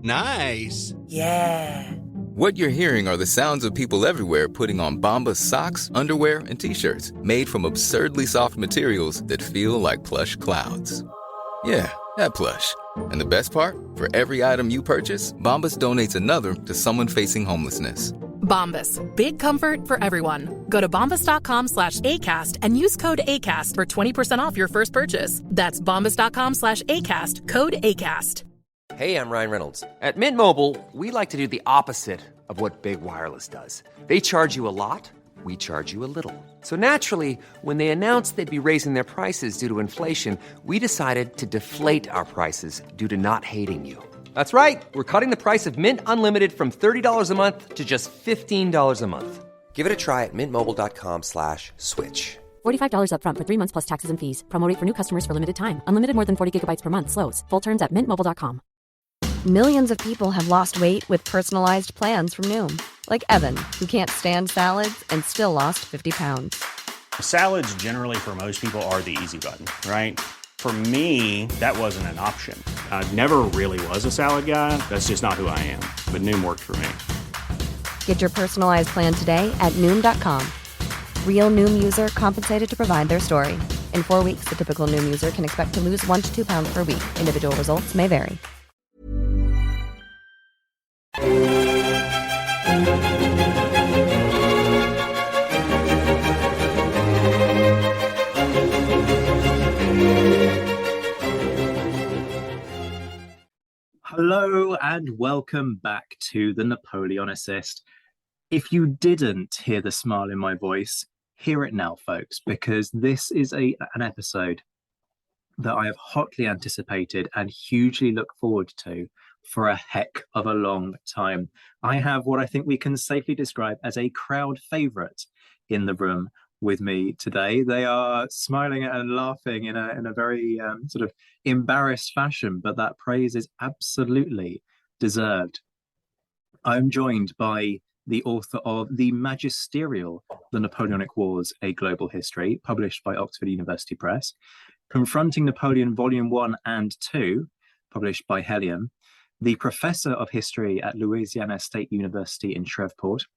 Nice. Yeah. What you're hearing are the sounds of people everywhere putting on Bombas socks, underwear, and T-shirts made from absurdly soft materials that feel like plush clouds. Yeah, that plush. And the best part? For every item you purchase, Bombas donates another to someone facing homelessness. Bombas. Big comfort for everyone. Go to bombas.com/ACAST and use code ACAST for 20% off your first purchase. That's bombas.com/ACAST. Code ACAST. Hey, I'm Ryan Reynolds. At Mint Mobile, we like to do the opposite of what Big Wireless does. They charge you a lot, we charge you a little. So naturally, when they announced they'd be raising their prices due to inflation, we decided to deflate our prices due to not hating you. That's right. We're cutting the price of Mint Unlimited from $30 a month to just $15 a month. Give it a try at mintmobile.com/switch. $45 up front for 3 months plus taxes and fees. Promo rate for new customers for limited time. Unlimited more than 40 gigabytes per month slows. Full terms at mintmobile.com. Millions of people have lost weight with personalized plans from Noom. Like Evan, who can't stand salads and still lost 50 pounds. Salads generally for most people are the easy button, right? For me, that wasn't an option. I never really was a salad guy. That's just not who I am. But Noom worked for me. Get your personalized plan today at Noom.com. Real Noom user compensated to provide their story. In 4 weeks, the typical Noom user can expect to lose 1 to 2 pounds per week. Individual results may vary. Hello and welcome back to the Napoleon Assist. If you didn't hear the smile in my voice, hear it now, folks, because this is an episode that I have hotly anticipated and hugely look forward to for a heck of a long time. I have what I think we can safely describe as a crowd favorite in the room with me today. They are smiling and laughing in a very sort of embarrassed fashion, but that praise is absolutely deserved. I'm joined by the author of The Magisterial, The Napoleonic Wars, A Global History, published by Oxford University Press, Confronting Napoleon Volume 1 and 2, published by Helium, the Professor of History at Louisiana State University in Shreveport,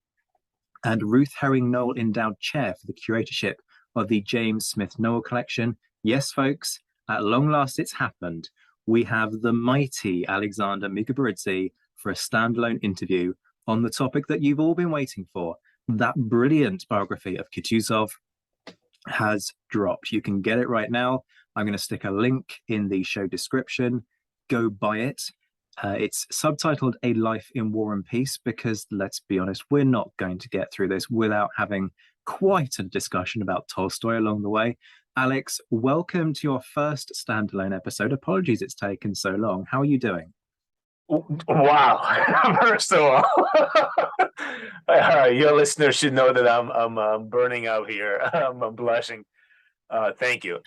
and Ruth Herring Noel Endowed Chair for the Curatorship of the James Smith Noel Collection. Yes, folks, at long last it's happened. We have the mighty Alexander Mikaberidze for a standalone interview on the topic that you've all been waiting for. That brilliant biography of Kutuzov has dropped. You can get it right now. I'm going to stick a link in the show description. Go buy it. It's subtitled A Life in War and Peace because, let's be honest, we're not going to get through this without having quite a discussion about Tolstoy along the way. Alex, welcome to your first standalone episode. Apologies it's taken so long. How are you doing? Wow. First of all, your listeners should know that I'm burning out here. I'm blushing. Thank you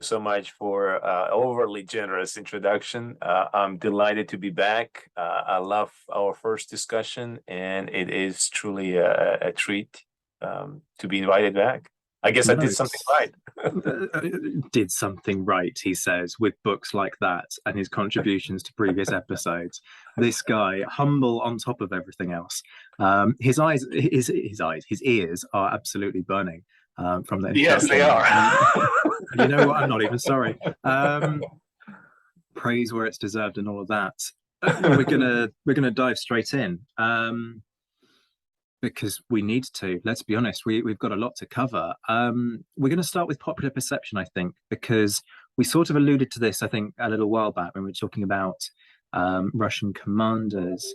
so much for overly generous introduction. I'm delighted to be back. I love our first discussion, and it is truly a treat to be invited back. I guess I did something right. Did something right, he says, with books like that and his contributions to previous episodes. This guy, humble on top of everything else. His ears are absolutely burning from the Yes, they are. You know what? I'm not even sorry. Praise where it's deserved and all of that. We're gonna dive straight in. Because we need to. Let's be honest, we've got a lot to cover. We're going to start with popular perception, I think, because we sort of alluded to this, I think, a little while back when we were talking about Russian commanders.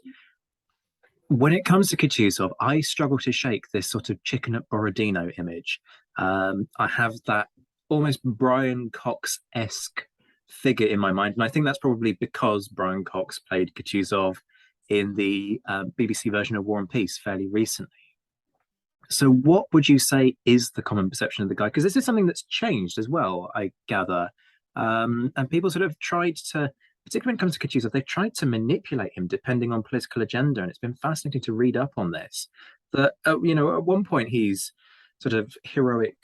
When it comes to Kutuzov, I struggle to shake this sort of chicken at Borodino image. I have that almost Brian Cox-esque figure in my mind, and I think that's probably because Brian Cox played Kutuzov in the BBC version of War and Peace fairly recently. So what would you say is the common perception of the guy? Because this is something that's changed as well, I gather. And people sort of tried to, particularly when it comes to Kutuzov, they've tried to manipulate him depending on political agenda. And it's been fascinating to read up on this. That, at one point he's sort of heroic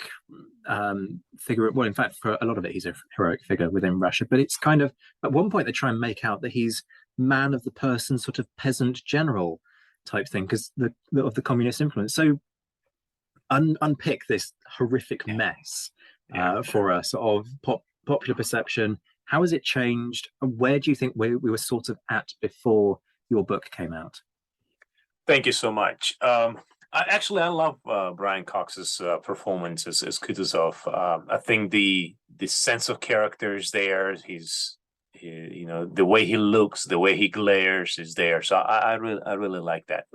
figure. Well, in fact, for a lot of it, he's a heroic figure within Russia. But it's kind of, at one point, they try and make out that he's man of the person, sort of peasant general type thing, because of the communist influence. So unpick this horrific mess for us of popular perception. How has it changed? Where do you think we were sort of at before your book came out? Thank you so much. I love Brian Cox's performance as Kutuzov. I think the sense of character is there. The way he looks, the way he glares is there. So I really like that.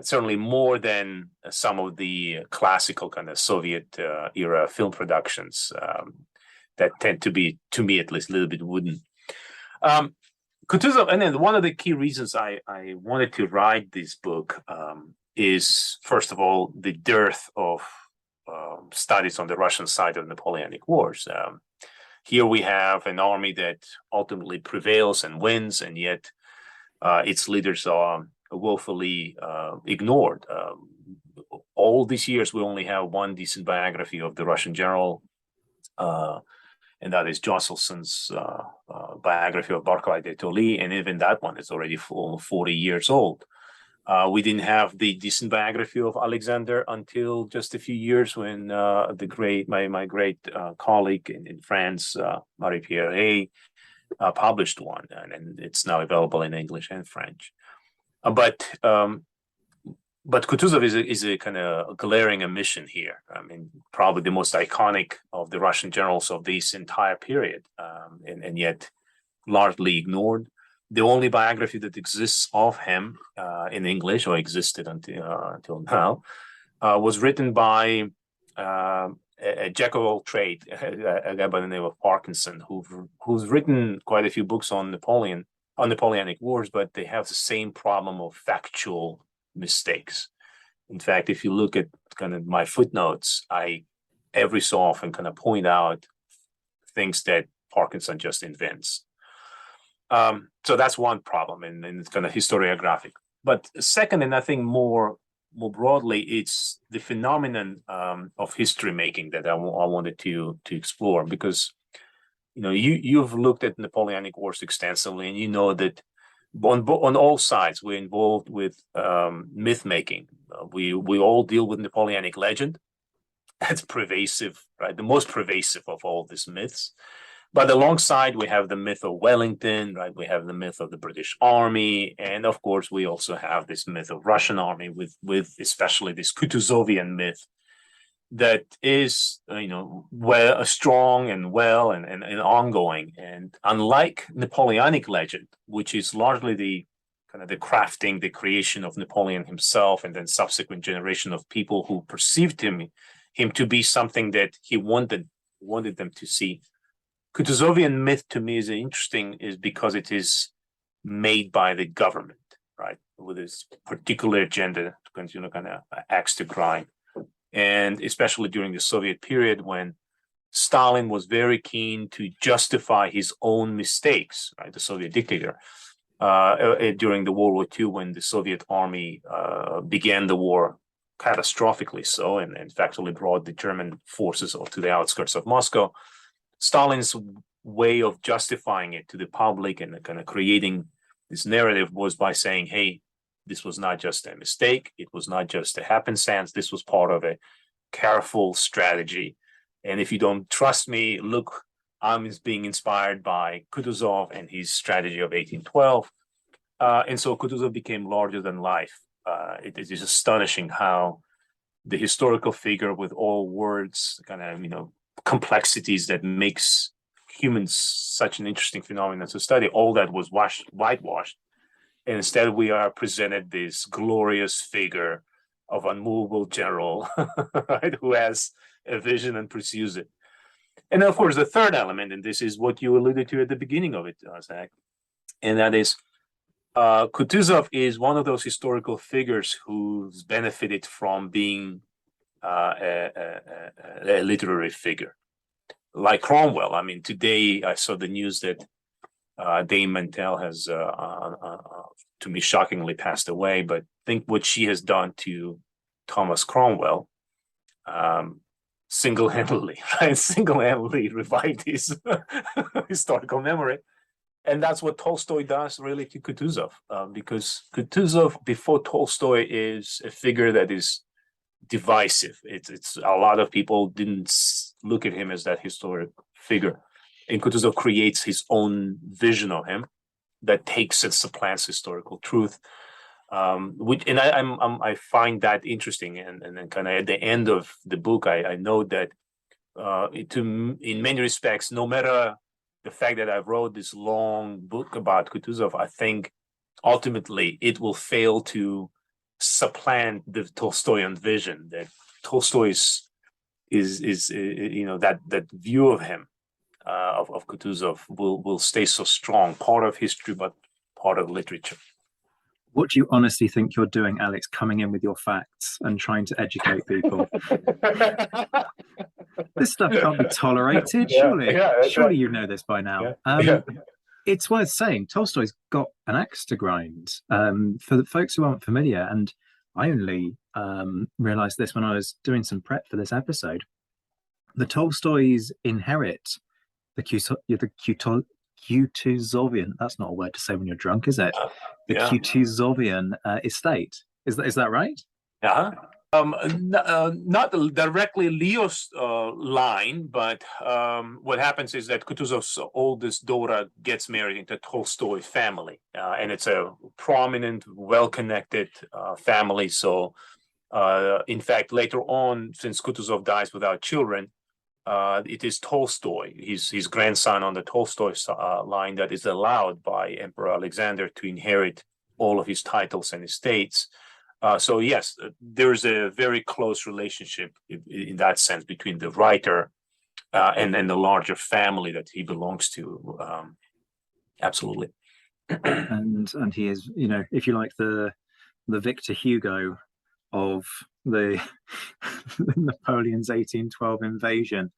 Certainly more than some of the classical kind of Soviet era film productions that tend to be, to me at least, a little bit wooden. Kutuzov, and then one of the key reasons I wanted to write this book is, first of all, the dearth of studies on the Russian side of Napoleonic Wars. Here we have an army that ultimately prevails and wins, and yet its leaders are woefully ignored. All these years, we only have one decent biography of the Russian general, and that is Josselsson's biography of Barclay de Tolly, and even that one is already 40 years old. We didn't have the decent biography of Alexander until just a few years when my great colleague in France, Marie-Pierre Hay, published one, and it's now available in English and French. But Kutuzov is a kind of glaring omission here. I mean, probably the most iconic of the Russian generals of this entire period, and yet largely ignored. The only biography that exists of him in English, or existed until now, was written by a jack of all trades, a guy by the name of Parkinson, who's written quite a few books on Napoleonic Wars, but they have the same problem of factual mistakes. In fact, if you look at kind of my footnotes, I every so often kind of point out things that Parkinson just invents. So that's one problem, and it's kind of historiographic. But second, and I think more broadly, it's the phenomenon of history making that I wanted to explore, because you've looked at Napoleonic Wars extensively, and you know that on all sides we're involved with myth making. We all deal with Napoleonic legend. That's pervasive, right? The most pervasive of all these myths. But alongside, we have the myth of Wellington, right? We have the myth of the British Army, and of course, we also have this myth of Russian army, with especially this Kutuzovian myth that is, strong and well and ongoing. And unlike Napoleonic legend, which is largely the kind of the crafting, the creation of Napoleon himself, and then subsequent generation of people who perceived him to be something that he wanted them to see. Kutuzovian myth to me is because it is made by the government, right, with this particular agenda to continue kind of axe to grind. And especially during the Soviet period, when Stalin was very keen to justify his own mistakes, right, the Soviet dictator, during the World War II, when the Soviet army began the war catastrophically so, and in fact only brought the German forces to the outskirts of Moscow. Stalin's way of justifying it to the public and kind of creating this narrative was by saying, hey, this was not just a mistake. It was not just a happenstance. This was part of a careful strategy. And if you don't trust me, look, I'm being inspired by Kutuzov and his strategy of 1812. And so Kutuzov became larger than life. It is astonishing how the historical figure with all words, kind of, complexities that makes humans such an interesting phenomenon to study, all that was whitewashed. And instead we are presented this glorious figure of unmovable general, right, who has a vision and pursues it. And of course, the third element, and this is what you alluded to at the beginning of it, Zach, and that is Kutuzov is one of those historical figures who's benefited from being a literary figure, like Cromwell. I mean, today I saw the news that Dame Mantell has, to me, shockingly passed away. But think what she has done to Thomas Cromwell, single-handedly, right? Single-handedly revived his historical memory. And that's what Tolstoy does really to Kutuzov, because Kutuzov, before Tolstoy, is a figure that is divisive. It's a lot of people didn't look at him as that historic figure. And Kutuzov creates his own vision of him that takes and supplants historical truth. I find that interesting, and then kind of at the end of the book, I know that in many respects, no matter the fact that I wrote this long book about Kutuzov, I think ultimately it will fail to supplant the Tolstoyan vision. That Tolstoy is that view of him, of Kutuzov, will stay so strong, part of history, but part of literature. What do you honestly think you're doing, Alex, coming in with your facts and trying to educate people? This stuff can't be tolerated, surely. Surely you know this by now. It's worth saying, Tolstoy's got an axe to grind. For the folks who aren't familiar, and I only realized this when I was doing some prep for this episode, the Tolstoys inherit the Kutuzovian, that's not a word to say when you're drunk, is it? The Kutuzovian estate. Is that right? Yeah. Not directly Leo's line, but what happens is that Kutuzov's oldest daughter gets married into Tolstoy family, and it's a prominent, well-connected family. So, in fact, later on, since Kutuzov dies without children, it is Tolstoy, his grandson on the Tolstoy line, that is allowed by Emperor Alexander to inherit all of his titles and estates. So yes, there's a very close relationship in that sense between the writer and the larger family that he belongs to. Absolutely. And he is, if you like, the Victor Hugo of the Napoleon's 1812 invasion.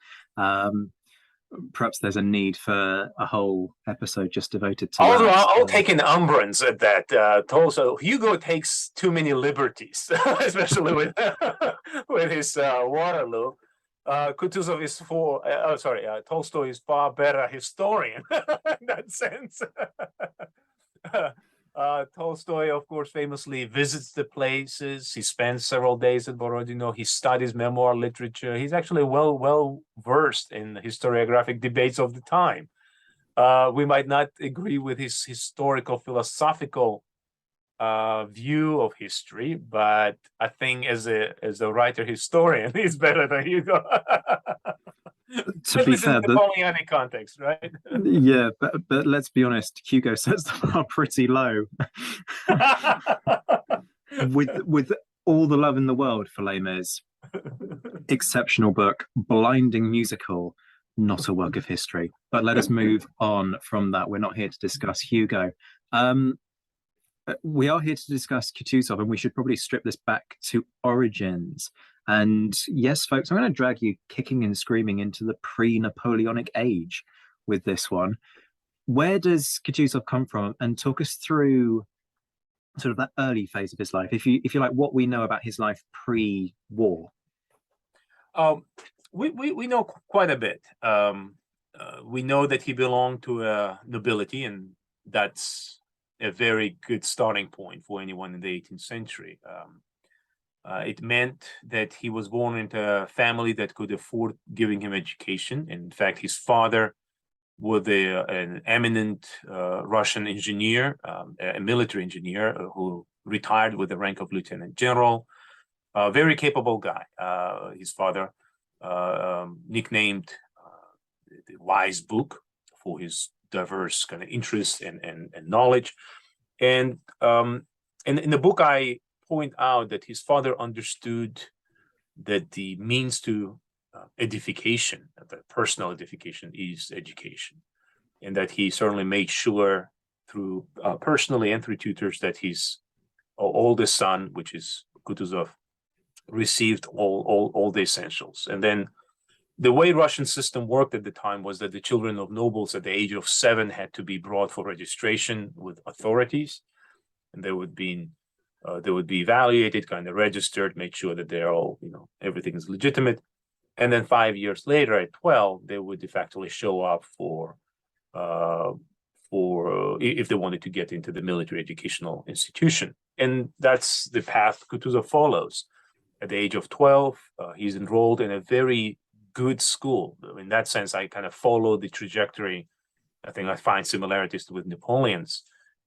Perhaps there's a need for a whole episode just devoted to Although that. I'll take an umbrance at that. Also, Hugo takes too many liberties, especially with his Waterloo. Kutuzov is Tolstoy is far better historian in that sense. Tolstoy, of course, famously visits the places. He spends several days at Borodino. He studies memoir literature. He's actually well versed in the historiographic debates of the time. We might not agree with his historical philosophical view of history, but I think as a writer historian, he's better than Hugo. To be fair, in the Napoleonic context, right? Yeah, but let's be honest, Hugo sets the bar pretty low. with all the love in the world for Les Mis, exceptional book, blinding musical, not a work of history. But let us move on from that. We're not here to discuss Hugo. We are here to discuss Kutuzov, and we should probably strip this back to origins. And yes, folks, I'm going to drag you kicking and screaming into the pre-Napoleonic age with this one. Where does Kutuzov come from? And talk us through sort of that early phase of his life, if you like, what we know about his life pre-war. We know quite a bit. We know that he belonged to a nobility, and that's a very good starting point for anyone in the 18th century. It meant that he was born into a family that could afford giving him education. In fact, his father was an eminent Russian engineer, a military engineer who retired with the rank of lieutenant general. A very capable guy. His father nicknamed the Wise Book for his diverse kind of interests and knowledge. And in the book, I point out that his father understood that the means to edification, the personal edification, is education, and that he certainly made sure through personally and through tutors that his oldest son, which is Kutuzov, received all the essentials. And then the way Russian system worked at the time was that the children of nobles at the age of 7 had to be brought for registration with authorities, and they would be They would be evaluated, kind of registered, make sure that they're all, everything is legitimate. And then 5 years later, at 12, they would de facto show up for if they wanted to get into the military educational institution. And that's the path Kutuzov follows. At the age of 12, he's enrolled in a very good school. In that sense, I kind of follow the trajectory. I think I find similarities with Napoleon's,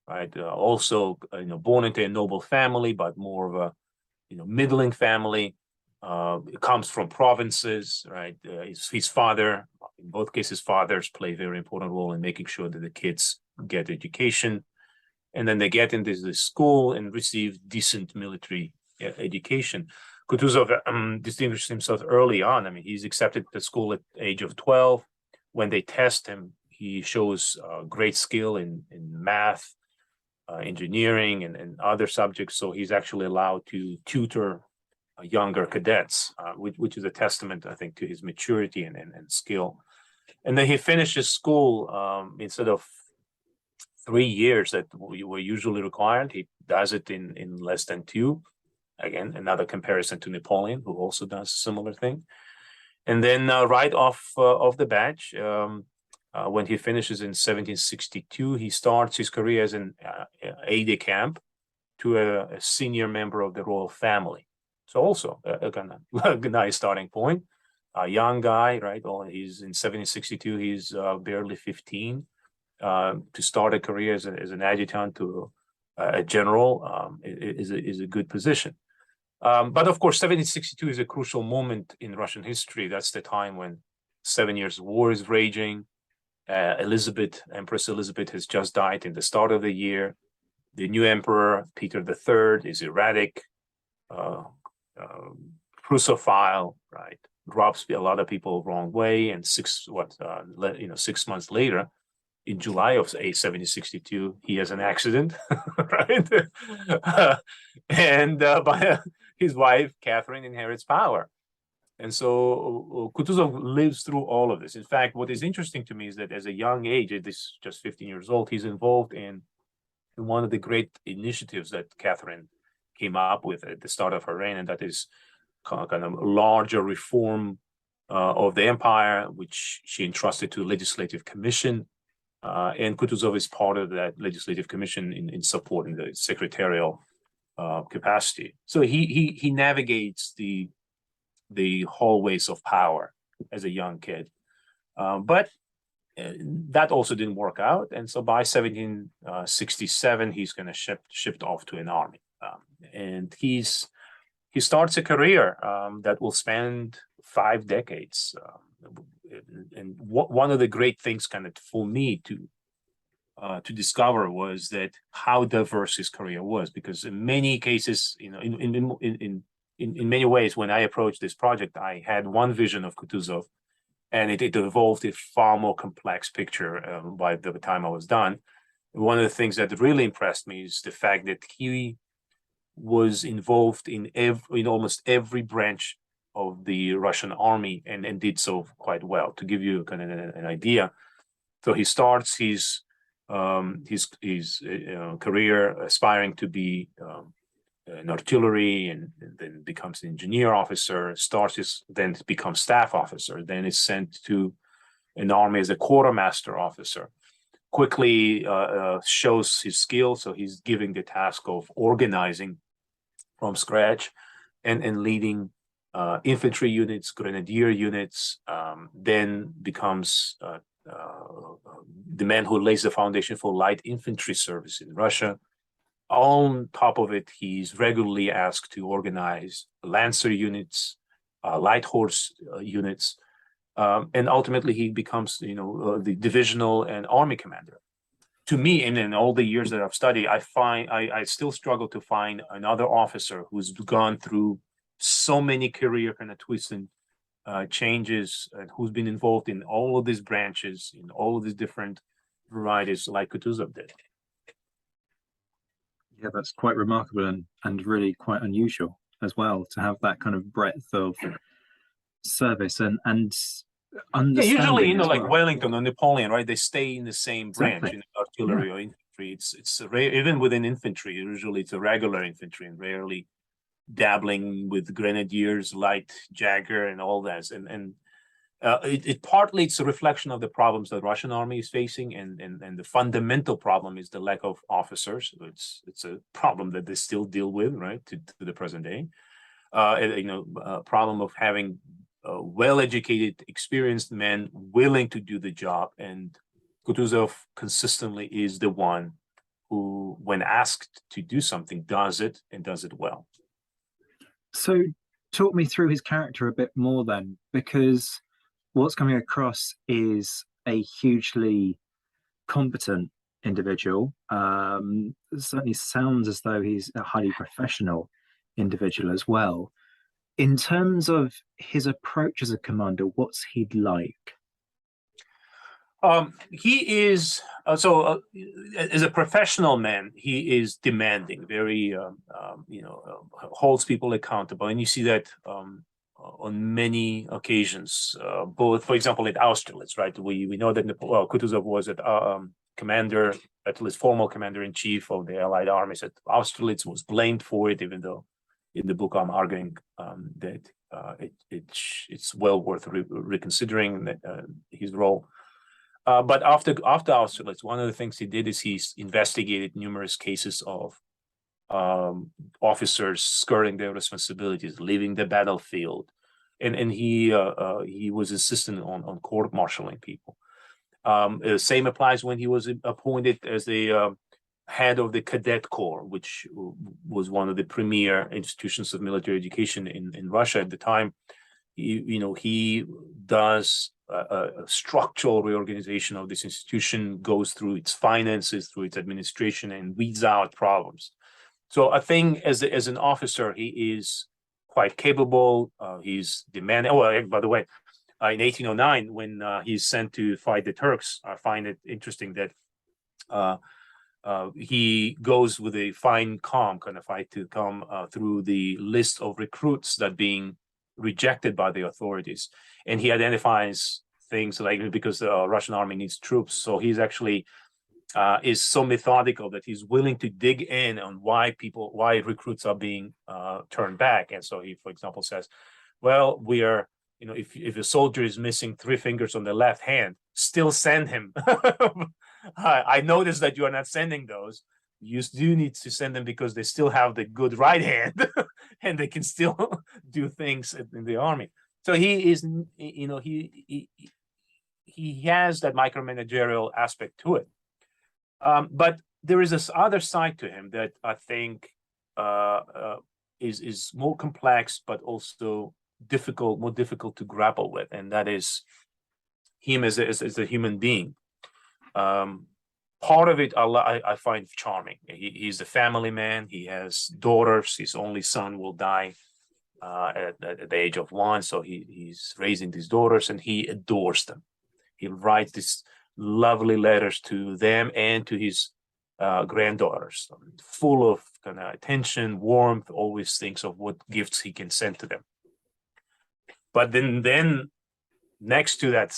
right? Also, born into a noble family, but more of a, middling family. Comes from provinces, right? His father, in both cases, fathers play a very important role in making sure that the kids get education. And then they get into the school and receive decent military education. Kutuzov distinguished himself early on. I mean, he's accepted to school at the age of 12. When they test him, he shows great skill in math, engineering, and other subjects. So he's actually allowed to tutor younger cadets, which is a testament, I think, to his maturity and skill. And then he finishes school instead of 3 years that were usually required. He does it in less than 2. Again, another comparison to Napoleon, who also does a similar thing. And then right off the batch, when he finishes in 1762, he starts his career as an aide-de-camp to a senior member of the royal family. So also a kind of nice starting point. A young guy, right? He's in 1762. He's barely 15. To start a career as an adjutant to a general is a good position. But of course, 1762 is a crucial moment in Russian history. That's the time when 7 Years' War is raging. Empress Elizabeth has just died in the start of the year. The new emperor, Peter III, is erratic, Russophile, right? Rubs a lot of people wrong way. And 6 months later, in July of 1762, he has an accident, right? And his wife, Catherine, inherits power. And so Kutuzov lives through all of this. In fact, what is interesting to me is that as a young age, at this just 15 years old, he's involved in one of the great initiatives that Catherine came up with at the start of her reign, and that is kind of larger reform of the empire, which she entrusted to a legislative commission. And Kutuzov is part of that legislative commission in supporting the secretarial capacity. So he navigates the hallways of power as a young kid. But that also didn't work out. And so by 1767, he's going to shipped off to an army. And he starts a career that will span 5 decades. And one of the great things kind of for me to discover was that how diverse his career was, because in many cases, in many ways, when I approached this project, I had one vision of Kutuzov, and it evolved a far more complex picture by the time I was done. One of the things that really impressed me is the fact that he was involved in almost every branch of the Russian army and did so quite well. To give you kind of an idea, so he starts his career aspiring to be an artillery, and then becomes an engineer officer. Then becomes staff officer. Then is sent to an army as a quartermaster officer. Quickly shows his skill, so he's given the task of organizing from scratch and leading infantry units, grenadier units, then becomes the man who lays the foundation for light infantry service in Russia. On top of it, he's regularly asked to organize Lancer units, light horse units, and ultimately he becomes, the divisional and army commander. To me, and in all the years that I've studied, I still struggle to find another officer who's gone through so many career kind of twists and changes, and who's been involved in all of these branches, in all of these different varieties, like Kutuzov did. Yeah, that's quite remarkable and really quite unusual as well, to have that kind of breadth of service and understanding. Yeah, usually, like Wellington or Napoleon, right? They stay in the same branch, Exactly. in artillery or infantry. infantry. It's even within infantry. Usually, it's a regular infantry, and rarely dabbling with grenadiers, light Jagger, and all that. It partly it's a reflection of the problems that Russian army is facing, and the fundamental problem is the lack of officers. It's a problem that they still deal with, right, to the present day. Problem of having well-educated, experienced men willing to do the job, and Kutuzov consistently is the one who, when asked to do something, does it and does it well. So, talk me through his character a bit more then, because what's coming across is a hugely competent individual. It certainly sounds as though he's a highly professional individual as well. In terms of his approach as a commander, what's he like? He is as a professional man, he is demanding, very holds people accountable, and you see that on many occasions. Both, for example, at Austerlitz, right? We know that Kutuzov was commander, at least formal commander in chief of the Allied armies at Austerlitz, was blamed for it, even though in the book I'm arguing that it's well worth reconsidering his role. But after Austerlitz, one of the things he did is he investigated numerous cases of officers skirting their responsibilities, leaving the battlefield, and he was insistent on court-martialing people. Same applies when he was appointed as the head of the Cadet Corps, which was one of the premier institutions of military education in Russia at the time. He does a structural reorganization of this institution, goes through its finances, through its administration, and weeds out problems. So I think as an officer, he is quite capable. He's demanding. Oh, by the way, in 1809, when he's sent to fight the Turks, I find it interesting that he goes with a fine, calm kind of fight to come through the list of recruits that being rejected by the authorities, and he identifies things like, because the Russian army needs troops, so he's actually is so methodical that he's willing to dig in on why recruits are being turned back. And so he, for example, says, well, we are, if a soldier is missing 3 fingers on the left hand, still send him. I noticed that you are not sending those. You do need to send them because they still have the good right hand and they can still do things in the army. So he is, he has that micromanagerial aspect to it. But there is this other side to him that I think is more complex, but also more difficult to grapple with, and that is him as a human being. Part of it I find charming. He's a family man. He has daughters. His only son will die at the age of 1, so he's raising these daughters, and he adores them. He writes these lovely letters to them and to his granddaughters, full of kind of attention, warmth, always thinks of what gifts he can send to them. But then next to that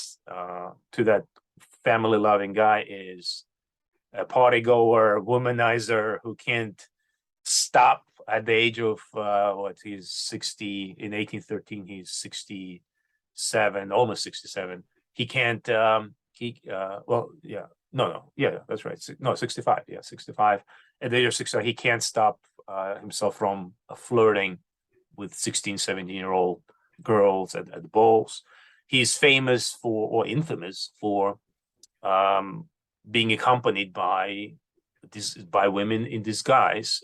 family loving guy is a party goer, womanizer who can't stop at the age of he's 60. In 1813 he's 67, almost 67. He can't that's right. 65. Yeah, 65. At the age of 65, he can't stop himself from flirting with 16, 17-year-old girls at balls. He's famous or infamous for being accompanied by women in disguise,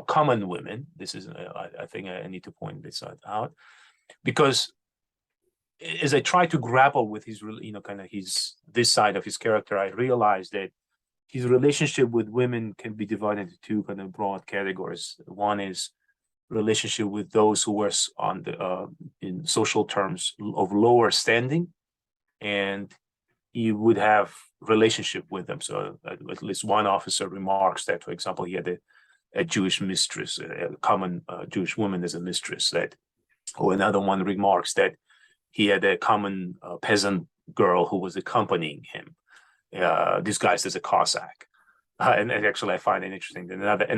common women. This is, I think I need to point this out, because as I try to grapple with his, this side of his character, I realized that his relationship with women can be divided into 2 kind of broad categories. One is relationship with those who were on the in social terms of lower standing, and he would have relationship with them. So at least one officer remarks that, for example, he had a Jewish mistress, a common Jewish woman as a mistress. Or another one remarks that he had a common peasant girl who was accompanying him, disguised as a Cossack. And actually, I find it interesting that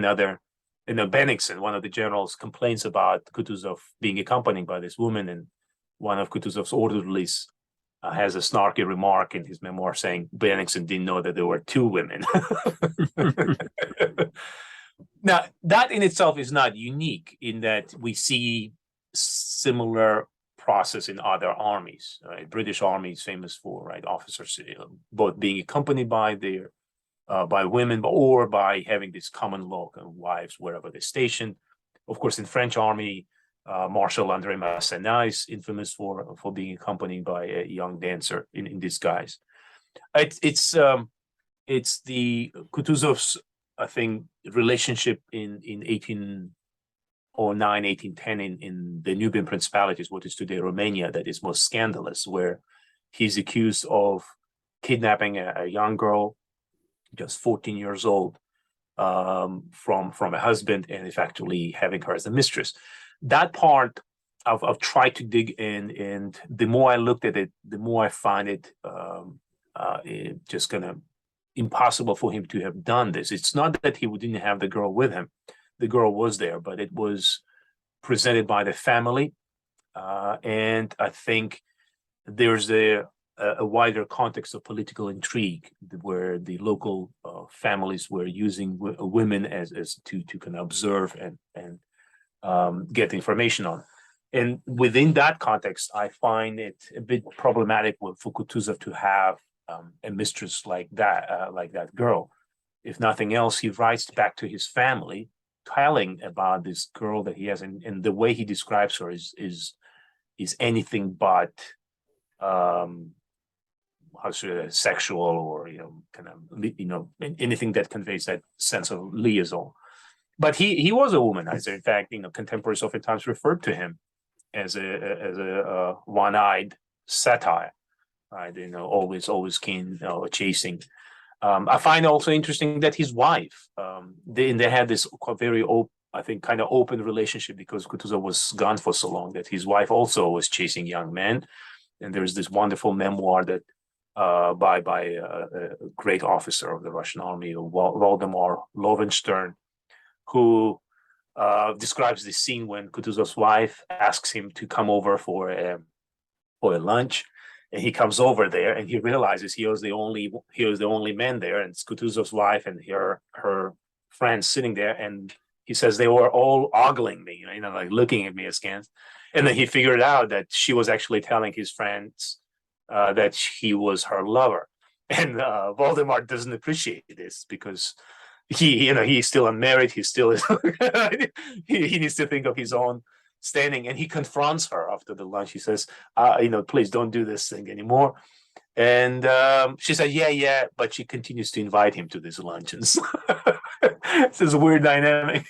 Bennigsen, one of the generals, complains about Kutuzov being accompanied by this woman, and one of Kutuzov's orderlies has a snarky remark in his memoir saying Bennigsen didn't know that there were two women. Now, that in itself is not unique in that we see similar process in other armies. Right? British Army is famous for officers both being accompanied by their by women or by having this common law of wives wherever they're stationed. Of course, in French Army, Marshal André Masséna is infamous for being accompanied by a young dancer in disguise. It's the Kutuzov's, I think, relationship in 1809, 1810 in the Nubian Principalities, what is today Romania, that is most scandalous, where he's accused of kidnapping a young girl, just 14 years old, from a husband, and effectively having her as a mistress. That part I've tried to dig in, and the more I looked at it, the more I find it just kind of impossible for him to have done this. It's not that he didn't have the girl with him. The girl was there, but it was presented by the family. And I think there's a wider context of political intrigue where the local families were using women as to kind of observe and get information on. And within that context, I find it a bit problematic for Kutuzov to have a mistress like that girl. If nothing else, he writes back to his family telling about this girl that he has, and the way he describes her is anything but sexual or anything that conveys that sense of liaison. But he was a womanizer. In fact, contemporaries oftentimes referred to him as a one-eyed satyr, right? Always keen, chasing. I find also interesting that his wife, they had this very kind of open relationship, because Kutuzov was gone for so long that his wife also was chasing young men. And there's this wonderful memoir that by a great officer of the Russian army, Waldemar Lowenstern, who describes the scene when Kutuzov's wife asks him to come over for a lunch, and he comes over there and he realizes he was the only man there, and it's Kutuzov's wife and her friends sitting there, and he says they were all ogling me, like looking at me askance. And then he figured out that she was actually telling his friends that he was her lover, and Waldemar doesn't appreciate this because he's still unmarried. He still is. he needs to think of his own standing, and he confronts her after the lunch. He says, please don't do this thing anymore. And she said, yeah, but she continues to invite him to these luncheons. It's this weird dynamic.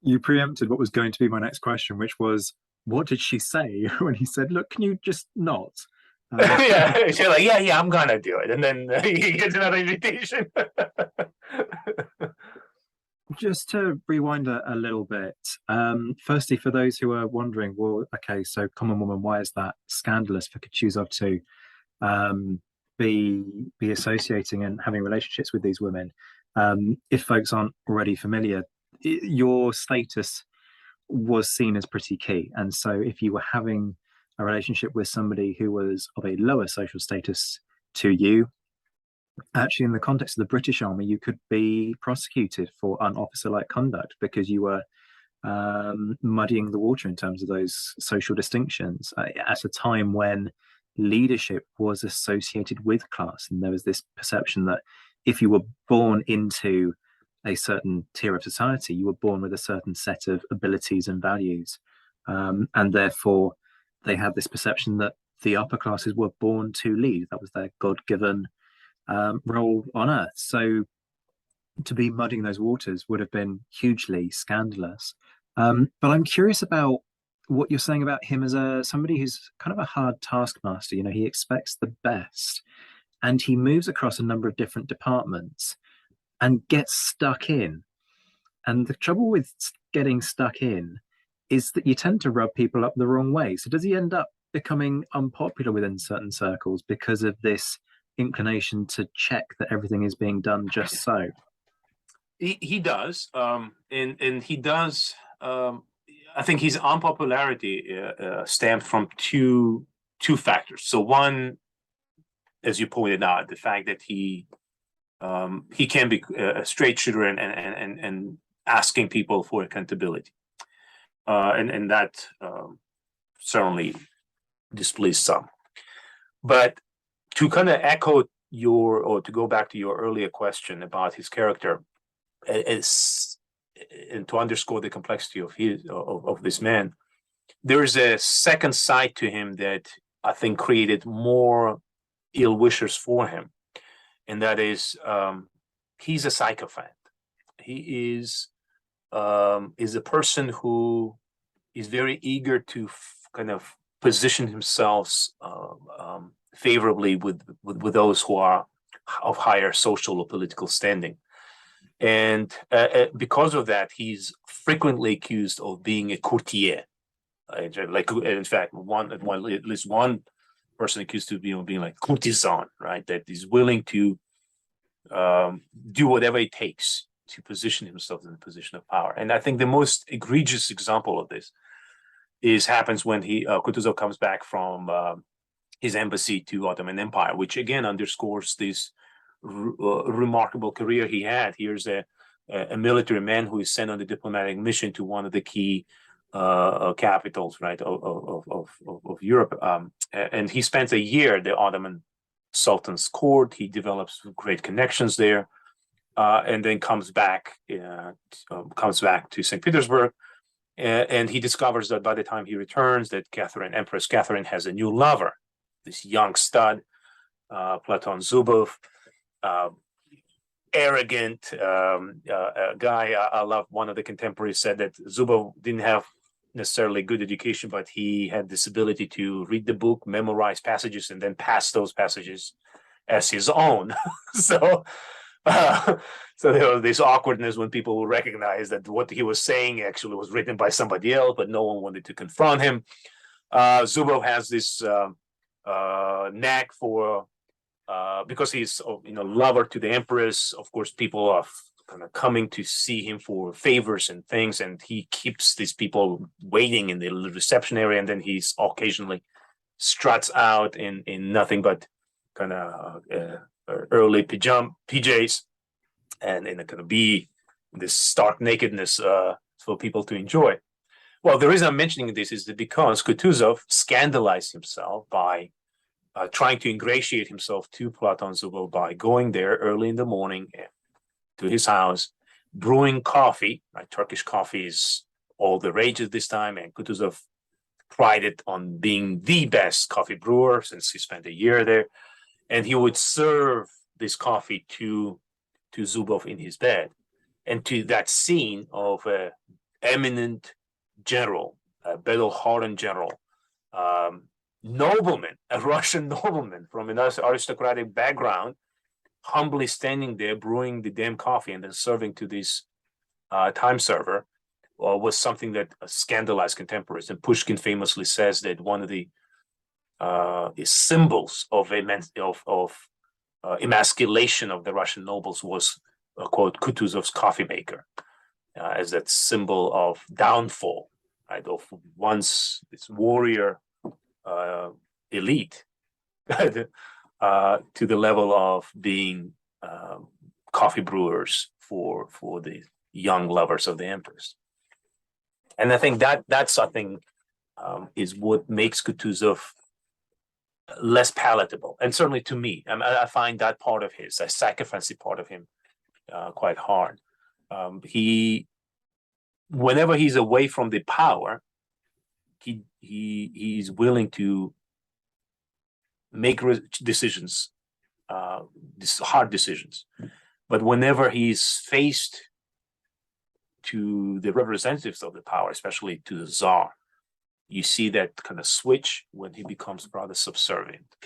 You preempted what was going to be my next question, which was, what did she say when he said, look, can you just not? Yeah, she's like, yeah, I'm gonna do it. And then he gets another invitation. Just to rewind a little bit, firstly, for those who are wondering, well, okay, so common woman, why is that scandalous for Kutuzov to be associating and having relationships with these women? If folks aren't already familiar, your status was seen as pretty key. And so if you were having a relationship with somebody who was of a lower social status to you, actually in the context of the British Army, you could be prosecuted for un-officer-like conduct because you were muddying the water in terms of those social distinctions at a time when leadership was associated with class. And there was this perception that if you were born into a certain tier of society, you were born with a certain set of abilities and values. And therefore, they had this perception that the upper classes were born to lead. That was their God-given role on earth. So to be muddying those waters would have been hugely scandalous. But I'm curious about what you're saying about him as somebody who's kind of a hard taskmaster. He expects the best, and he moves across a number of different departments and gets stuck in. And the trouble with getting stuck in is that you tend to rub people up the wrong way. So does he end up becoming unpopular within certain circles because of this inclination to check that everything is being done just so. He does, and he does. I think his unpopularity stemmed from two factors. So one, as you pointed out, the fact that he can be a straight shooter and asking people for accountability, and that certainly displeased some. But to kind of echo or to go back to your earlier question about his character, and to underscore the complexity of this man, there is a second side to him that I think created more ill wishers for him, and that is he's a psychopath. He is a person who is very eager to kind of position himself favorably with those who are of higher social or political standing. And because of that, he's frequently accused of being a courtier. Like, in fact, at least one person accused of being like courtesan, right? That he's willing to do whatever it takes to position himself in a position of power. And I think the most egregious example of this happens when Kutuzov comes back from his embassy to Ottoman Empire, which again underscores this remarkable career he had. Here's a military man who is sent on a diplomatic mission to one of the key capitals, right, of Europe, and he spends a year at the Ottoman Sultan's court. He develops great connections there, and then comes back to St. Petersburg, and he discovers that by the time he returns, that Empress Catherine has a new lover, this young stud, Platon Zubov. Arrogant guy. I love one of the contemporaries said that Zubov didn't have necessarily good education, but he had this ability to read the book, memorize passages, and then pass those passages as his own. So there was this awkwardness when people will recognize that what he was saying actually was written by somebody else, but no one wanted to confront him. Zubov has this knack for because he's lover to the empress. Of course, people are kind of coming to see him for favors and things, and he keeps these people waiting in the reception area, and then he's occasionally struts out in nothing but kind of early PJs, and in a kind of be this stark nakedness for people to enjoy. Well, the reason I'm mentioning this is that because Kutuzov scandalized himself by trying to ingratiate himself to Platon Zubov by going there early in the morning to his house, brewing coffee. Right? Turkish coffee is all the rage at this time, and Kutuzov prided on being the best coffee brewer since he spent a year there. And he would serve this coffee to Zubov in his bed. And to that scene of an eminent general, a battle-hardened general, nobleman, a Russian nobleman from an aristocratic background, humbly standing there brewing the damn coffee and then serving to this time server, was something that scandalized contemporaries. And Pushkin famously says that one of the symbols of emasculation of the Russian nobles was, quote, Kutuzov's coffee maker, as that symbol of downfall, right, of once this warrior elite to the level of being coffee brewers for the young lovers of the empress. And I think that's something is what makes Kutuzov less palatable, and certainly to me, I find that part of his, a sacrificing part of him, quite hard. Whenever he's away from the power, he's willing to make decisions, hard decisions. But whenever he's faced to the representatives of the power, especially to the Tsar, you see that kind of switch when he becomes rather subservient.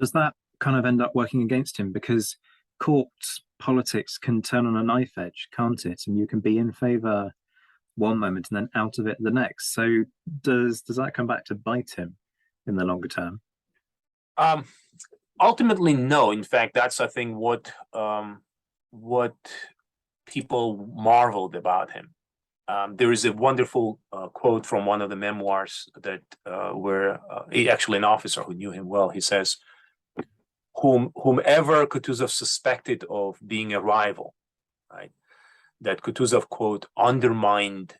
Does that kind of end up working against him? Because court politics can turn on a knife edge, can't it? And you can be in favor one moment and then out of it the next. So does that come back to bite him in the longer term? Um, Ultimately, no. In fact, that's I think what people marveled about him. There is a wonderful quote from one of the memoirs that where actually an officer who knew him well. He says, whomever Kutuzov suspected of being a rival, right? That Kutuzov, quote, undermined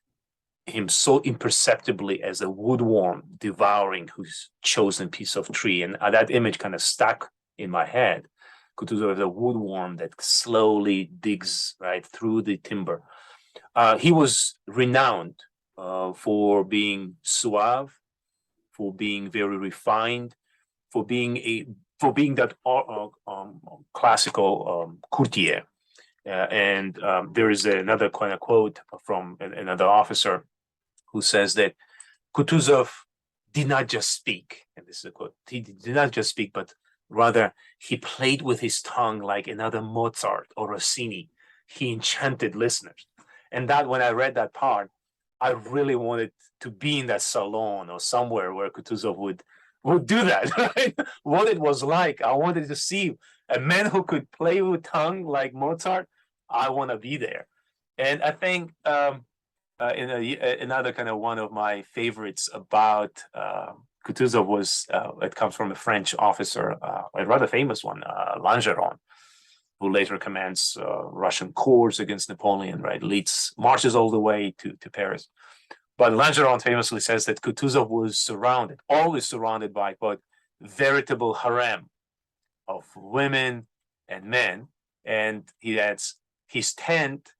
him so imperceptibly as a woodworm devouring his chosen piece of tree. And that image kind of stuck in my head. Kutuzov is a woodworm that slowly digs right through the timber. He was renowned for being suave, for being very refined, for being that classical courtier. And there is another kind of quote from another officer who says that Kutuzov did not just speak, and this is a quote, he did not just speak, but rather he played with his tongue like another Mozart or Rossini. He enchanted listeners. And that when I read that part, I really wanted to be in that salon or somewhere where Kutuzov would do that, right? What it was like. I wanted to see a man who could play with tongue like Mozart. I want to be there. And I think another kind of one of my favorites about Kutuzov was, it comes from a French officer, a rather famous one, Langeron, who later commands Russian corps against Napoleon, right? Marches all the way to Paris. But Langeron famously says that Kutuzov was always surrounded by, quote, veritable harem of women and men. And he adds, his tent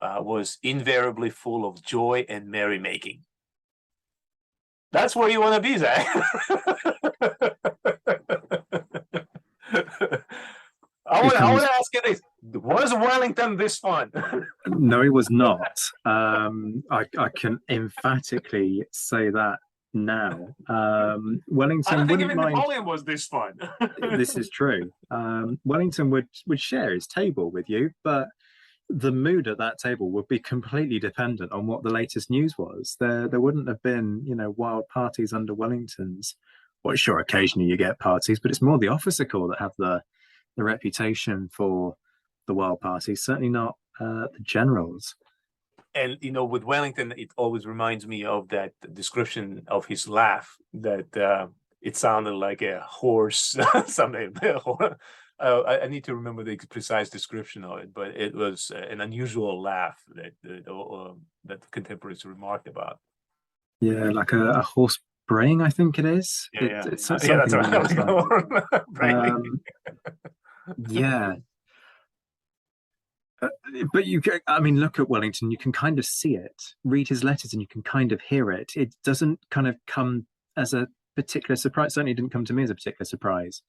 was invariably full of joy and merrymaking. That's where you want to be, Zach. I want to ask you this. Was Wellington this fun? No, it was not. I can emphatically say that now. Wellington I don't think wouldn't even mind. Napoleon was this fun. This is true. Wellington would share his table with you, but the mood at that table would be completely dependent on what the latest news was. There wouldn't have been, wild parties under Wellington's. Well, sure, occasionally you get parties, but it's more the officer corps that have the reputation for the wild parties. Certainly not the generals. And with Wellington, it always reminds me of that description of his laugh. That it sounded like a horse. Something. I need to remember the precise description of it, but it was an unusual laugh that contemporaries remarked about. Yeah, like a horse braying, I think it is. It's something that's right. Yeah. But look at Wellington, you can kind of see it, read his letters, and you can kind of hear it. It doesn't kind of come as a particular surprise. Certainly didn't come to me as a particular surprise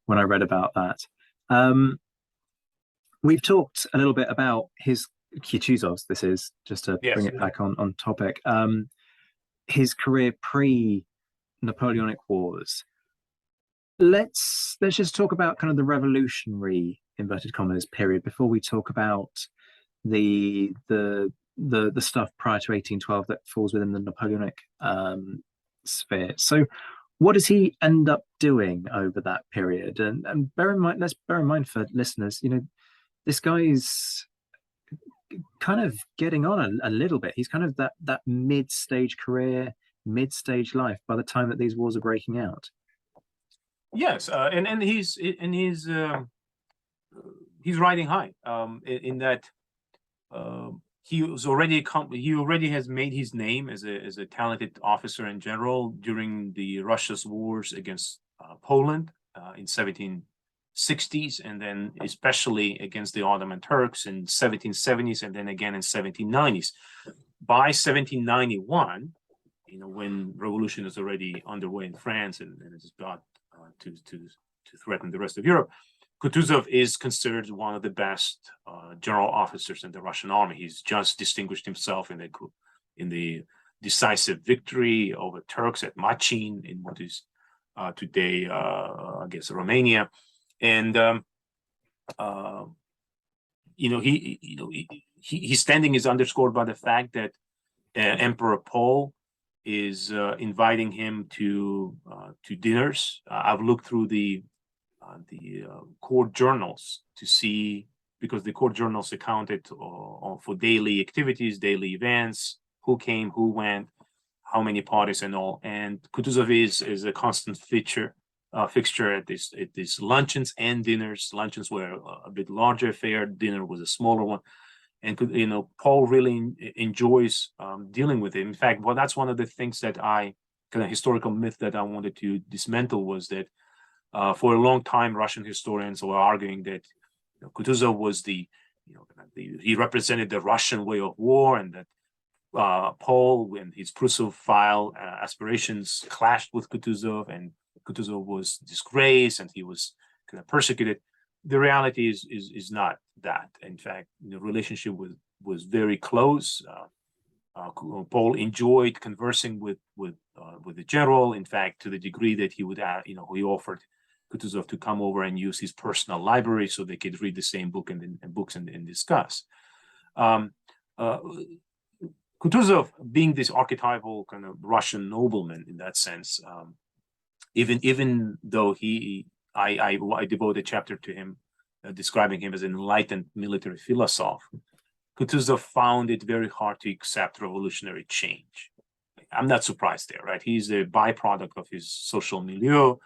when I read about that. We've talked a little bit about his Kutuzov's. This is just to bring it back on topic. His career pre-Napoleonic Wars. Let's just talk about kind of the revolutionary inverted commas period before we talk about the stuff prior to 1812 that falls within the Napoleonic sphere. So what does he end up doing over that period? And let's bear in mind for listeners, this guy's kind of getting on a little bit. He's kind of that mid-stage career, mid-stage life by the time that these wars are breaking out. Yes, and he's riding high. In that he already has made his name as a talented officer and general during the Russia's wars against Poland in 1760s, and then especially against the Ottoman Turks in 1770s, and then again in 1790s. By 1791, when revolution is already underway in France and it's about to threaten the rest of Europe, Kutuzov is considered one of the best general officers in the Russian army. He's just distinguished himself in the decisive victory over Turks at Machin in what is today, I guess, Romania. And his standing is underscored by the fact that Emperor Paul is inviting him to dinners. I've looked through the court journals to see, because the court journals accounted for daily activities, daily events, who came, who went, how many parties and all. And Kutuzov is a constant fixture at these luncheons and dinners. Luncheons were a bit larger affair. Dinner was a smaller one. And Paul really enjoys dealing with him. In fact, well, that's one of the things that kind of historical myth that I wanted to dismantle, was that for a long time Russian historians were arguing that Kutuzov was he represented the Russian way of war, and that Paul, when his Prussophile aspirations clashed with Kutuzov, and Kutuzov was disgraced and he was kind of persecuted. The reality is not that. In fact, the relationship was very close. Paul enjoyed conversing with the general. In fact, to the degree that he would, he offered Kutuzov to come over and use his personal library so they could read the same book and discuss. Kutuzov, being this archetypal kind of Russian nobleman in that sense, even though I devote a chapter to him, describing him as an enlightened military philosopher, Kutuzov found it very hard to accept revolutionary change. I'm not surprised there, right? He's a byproduct of his social milieu.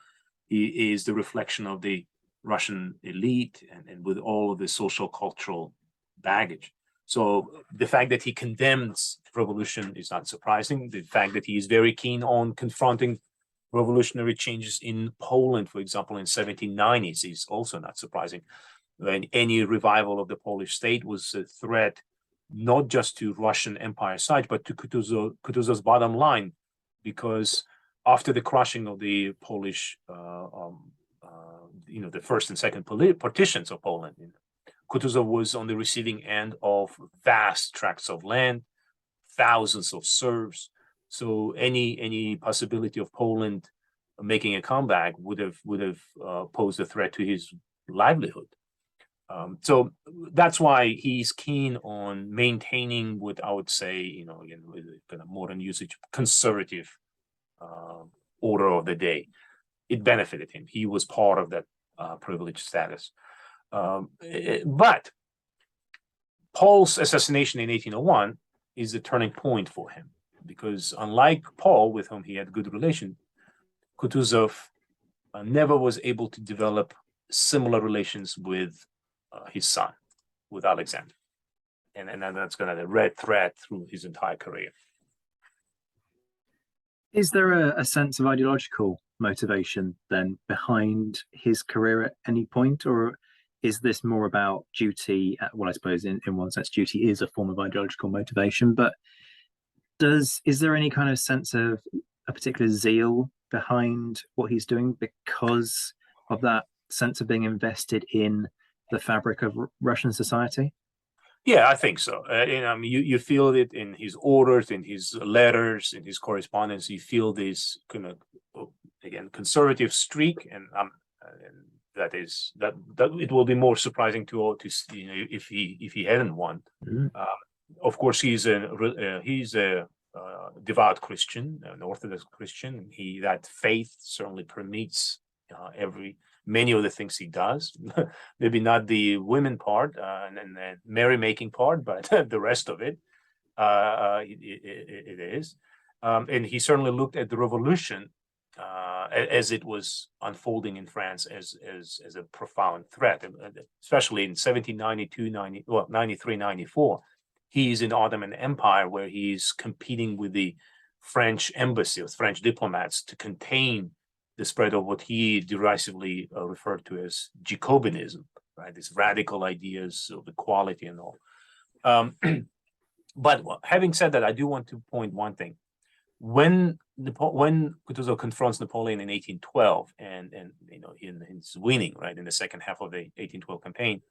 He is the reflection of the Russian elite and with all of the social cultural baggage. So the fact that he condemns revolution is not surprising. The fact that he is very keen on confronting revolutionary changes in Poland, for example, in 1790s, is also not surprising. When any revival of the Polish state was a threat, not just to Russian Empire side, but to Kutuzov's bottom line, because after the crushing of the Polish, the first and second partitions of Poland, Kutuzov was on the receiving end of vast tracts of land, thousands of serfs. So any possibility of Poland making a comeback would have posed a threat to his livelihood. So that's why he's keen on maintaining what I would say, again, with kind of modern usage, conservative order of the day. It benefited him. He was part of that privileged status. But Paul's assassination in 1801 is a turning point for him, because unlike Paul, with whom he had good relation, Kutuzov never was able to develop similar relations with his son, with Alexander. And that's kind of the red thread through his entire career. Is there a sense of ideological motivation then behind his career at any point, or is this more about duty? Well, I suppose in one sense, duty is a form of ideological motivation, but is there any kind of sense of a particular zeal behind what he's doing because of that sense of being invested in the fabric of Russian society? Yeah, I think so. You feel it in his orders, in his letters, in his correspondence. You feel this kind of, again, conservative streak, and that it will be more surprising to if he hadn't won. Mm-hmm. Of course, he's a devout Christian, an Orthodox Christian. That faith certainly permeates many of the things he does. Maybe not the women part and the merrymaking part, but the rest of it, it is. And he certainly looked at the revolution as it was unfolding in France as a profound threat, especially in 1792, 93, 94. He's in Ottoman Empire, where he's competing with the French embassy, with French diplomats, to contain the spread of what he derisively referred to as Jacobinism, right? These radical ideas of equality and all. But having said that, I do want to point one thing. When Kutuzov confronts Napoleon in 1812, and he's winning, right, in the second half of the 1812 campaign,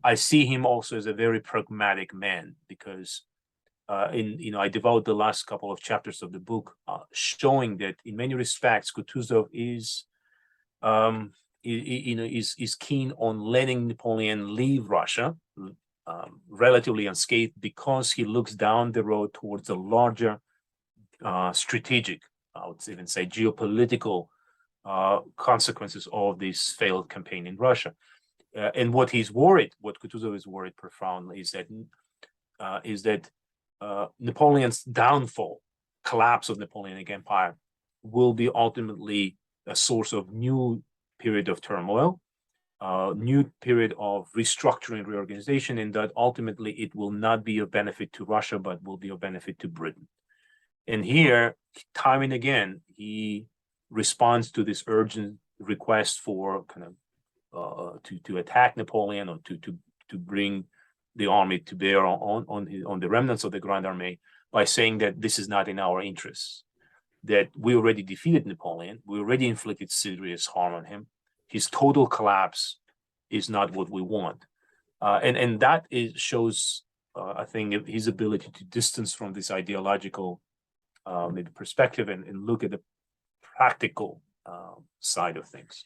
I see him also as a very pragmatic man, because I devote the last couple of chapters of the book showing that in many respects Kutuzov is keen on letting Napoleon leave Russia relatively unscathed, because he looks down the road towards a larger strategic, I would even say geopolitical consequences of this failed campaign in Russia. And what Kutuzov is worried profoundly is that Napoleon's downfall, collapse of the Napoleonic Empire, will be ultimately a source of new period of turmoil, new period of restructuring, reorganization, and that ultimately it will not be of benefit to Russia, but will be of benefit to Britain. And here, time and again, he responds to this urgent request for kind of to attack Napoleon, or to bring the army to bear on the remnants of the Grand Army, by saying that this is not in our interests, that we already defeated Napoleon, we already inflicted serious harm on him. His total collapse is not what we want, and that shows, I think, his ability to distance from this ideological maybe perspective and look at the practical side of things.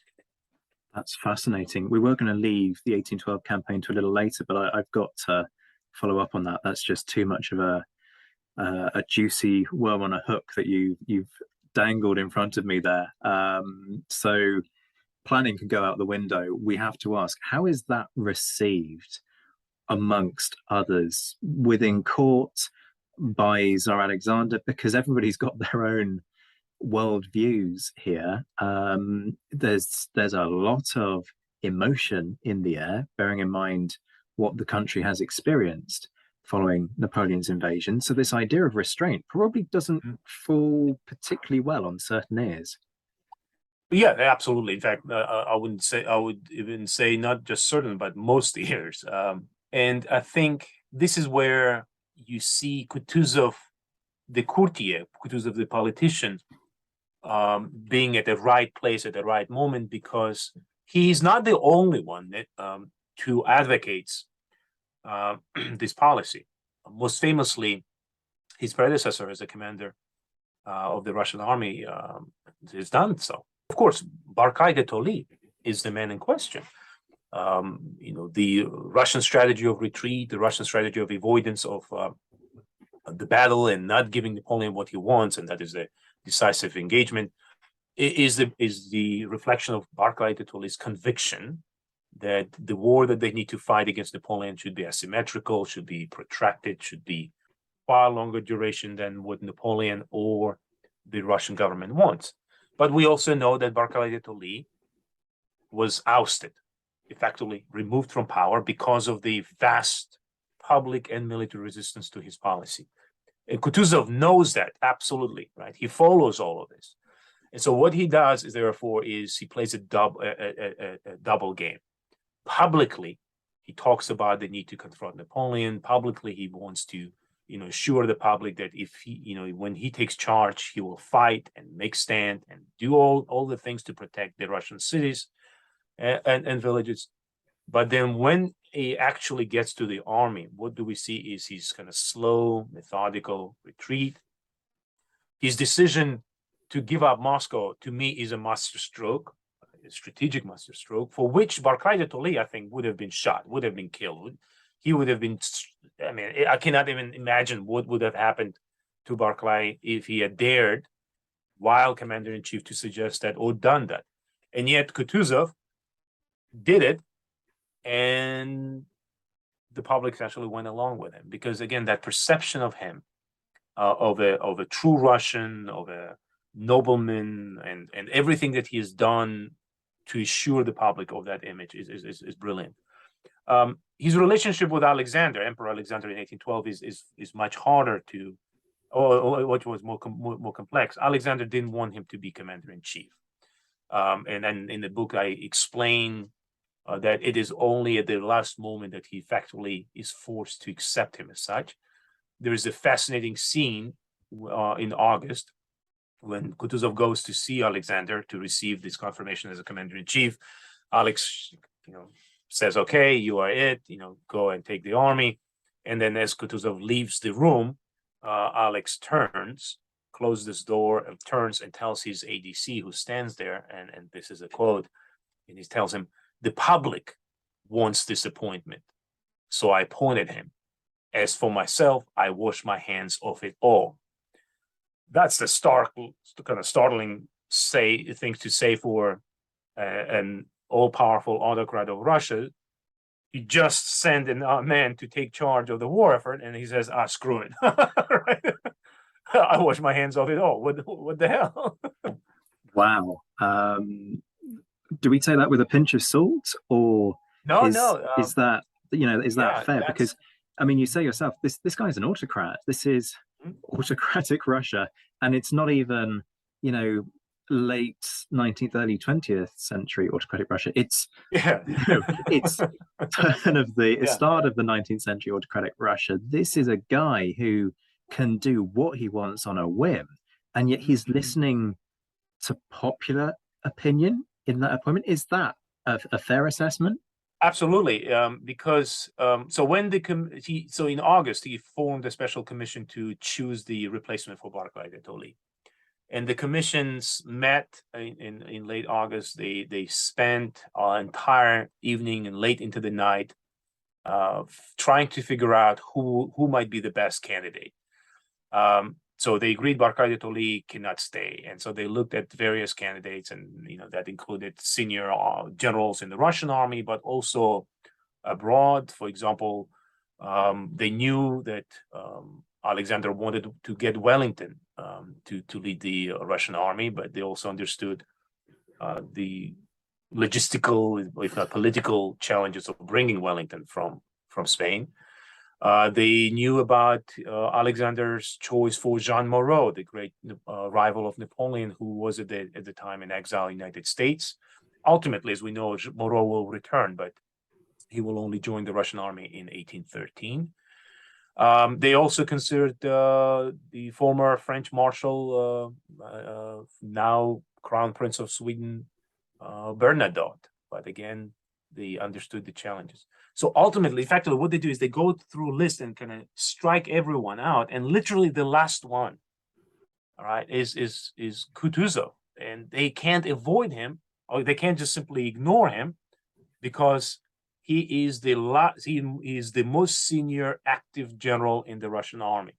That's fascinating. We were going to leave the 1812 campaign to a little later, but I've got to follow up on that. That's just too much of a juicy worm on a hook that you've dangled in front of me there. So planning can go out the window. We have to ask, how is that received amongst others within court, by Tsar Alexander? Because everybody's got their own world views here. There's a lot of emotion in the air, bearing in mind what the country has experienced following Napoleon's invasion. So this idea of restraint probably doesn't fall particularly well on certain ears. Yeah, absolutely. In fact, I would even say not just certain, but most ears. And I think this is where you see Kutuzov, the courtier, Kutuzov, the politician, being at the right place at the right moment, because he's not the only one that who advocates this policy. Most famously, his predecessor as a commander of the Russian army has done so. Of course, Barclay de Tolly is the man in question. The Russian strategy of retreat, the Russian strategy of avoidance of the battle and not giving Napoleon what he wants, and that is the decisive engagement, is the reflection of Barclay de Tolly's conviction that the war that they need to fight against Napoleon should be asymmetrical, should be protracted, should be far longer duration than what Napoleon or the Russian government wants. But we also know that Barclay de Tolly was ousted, effectively removed from power, because of the vast public and military resistance to his policy. And Kutuzov knows that, absolutely, right? He follows all of this. And so what he does is, therefore, he plays a double game. Publicly, he talks about the need to confront Napoleon. Publicly, he wants to, assure the public that if he, when he takes charge, he will fight and make stand and do all the things to protect the Russian cities and villages. But then when he actually gets to the army, what do we see is his kind of slow, methodical retreat. His decision to give up Moscow, to me, is a masterstroke, a strategic masterstroke, for which Barclay de Tolly, I think, would have been shot, would have been killed. He would have been, I cannot even imagine what would have happened to Barclay if he had dared, while commander-in-chief, to suggest that or done that. And yet Kutuzov did it, and the public actually went along with him, because, again, that perception of him, of a true Russian, of a nobleman, and everything that he has done to assure the public of that image is brilliant. His relationship with Emperor Alexander in 1812 is much harder to, or what was more complex. Alexander didn't want him to be commander-in-chief. And then in the book, I explain that it is only at the last moment that he effectively is forced to accept him as such. There is a fascinating scene in August when Kutuzov goes to see Alexander to receive this confirmation as a commander-in-chief. Alex, says, "Okay, you are it. Go and take the army." And then, as Kutuzov leaves the room, Alex closes this door, and turns and tells his ADC, who stands there, and this is a quote, and he tells him, "The public wants this appointment, so I appointed him. As for myself, I wash my hands of it all." That's the kind of startling thing to say for an all-powerful autocrat of Russia. You just send a man to take charge of the war effort, and he says, screw it. Right? I wash my hands of it all. What the hell? Wow. Do we take that with a pinch of salt, or No, is that, is that fair? that's Because I mean, you say yourself, this guy's an autocrat. This is autocratic Russia, and it's not even, late 19th, early 20th century autocratic Russia. It's it's turn of the start of the 19th century autocratic Russia. This is a guy who can do what he wants on a whim, and yet he's listening to popular opinion in that appointment. Is that a fair assessment? Absolutely, because so when so in August he formed a special commission to choose the replacement for Barclay de Tolly. And the commissions met in late August. They spent an entire evening and late into the night trying to figure out who might be the best candidate. So they agreed Barclay de Tolly cannot stay, and so they looked at various candidates, and that included senior generals in the Russian army, but also abroad. For example, they knew that Alexander wanted to get Wellington to lead the Russian army, but they also understood the logistical, if not political, challenges of bringing Wellington from Spain. They knew about Alexander's choice for Jean Moreau, the great rival of Napoleon, who was at the time in exile in the United States. Ultimately, as we know, Moreau will return, but he will only join the Russian army in 1813. They also considered the former French Marshal, now Crown Prince of Sweden, Bernadotte. But again, they understood the challenges. So ultimately, effectively, what they do is they go through a list and kind of strike everyone out. And literally the last one, all right, is Kutuzov. And they can't avoid him, or they can't just simply ignore him, because he is the most senior active general in the Russian army.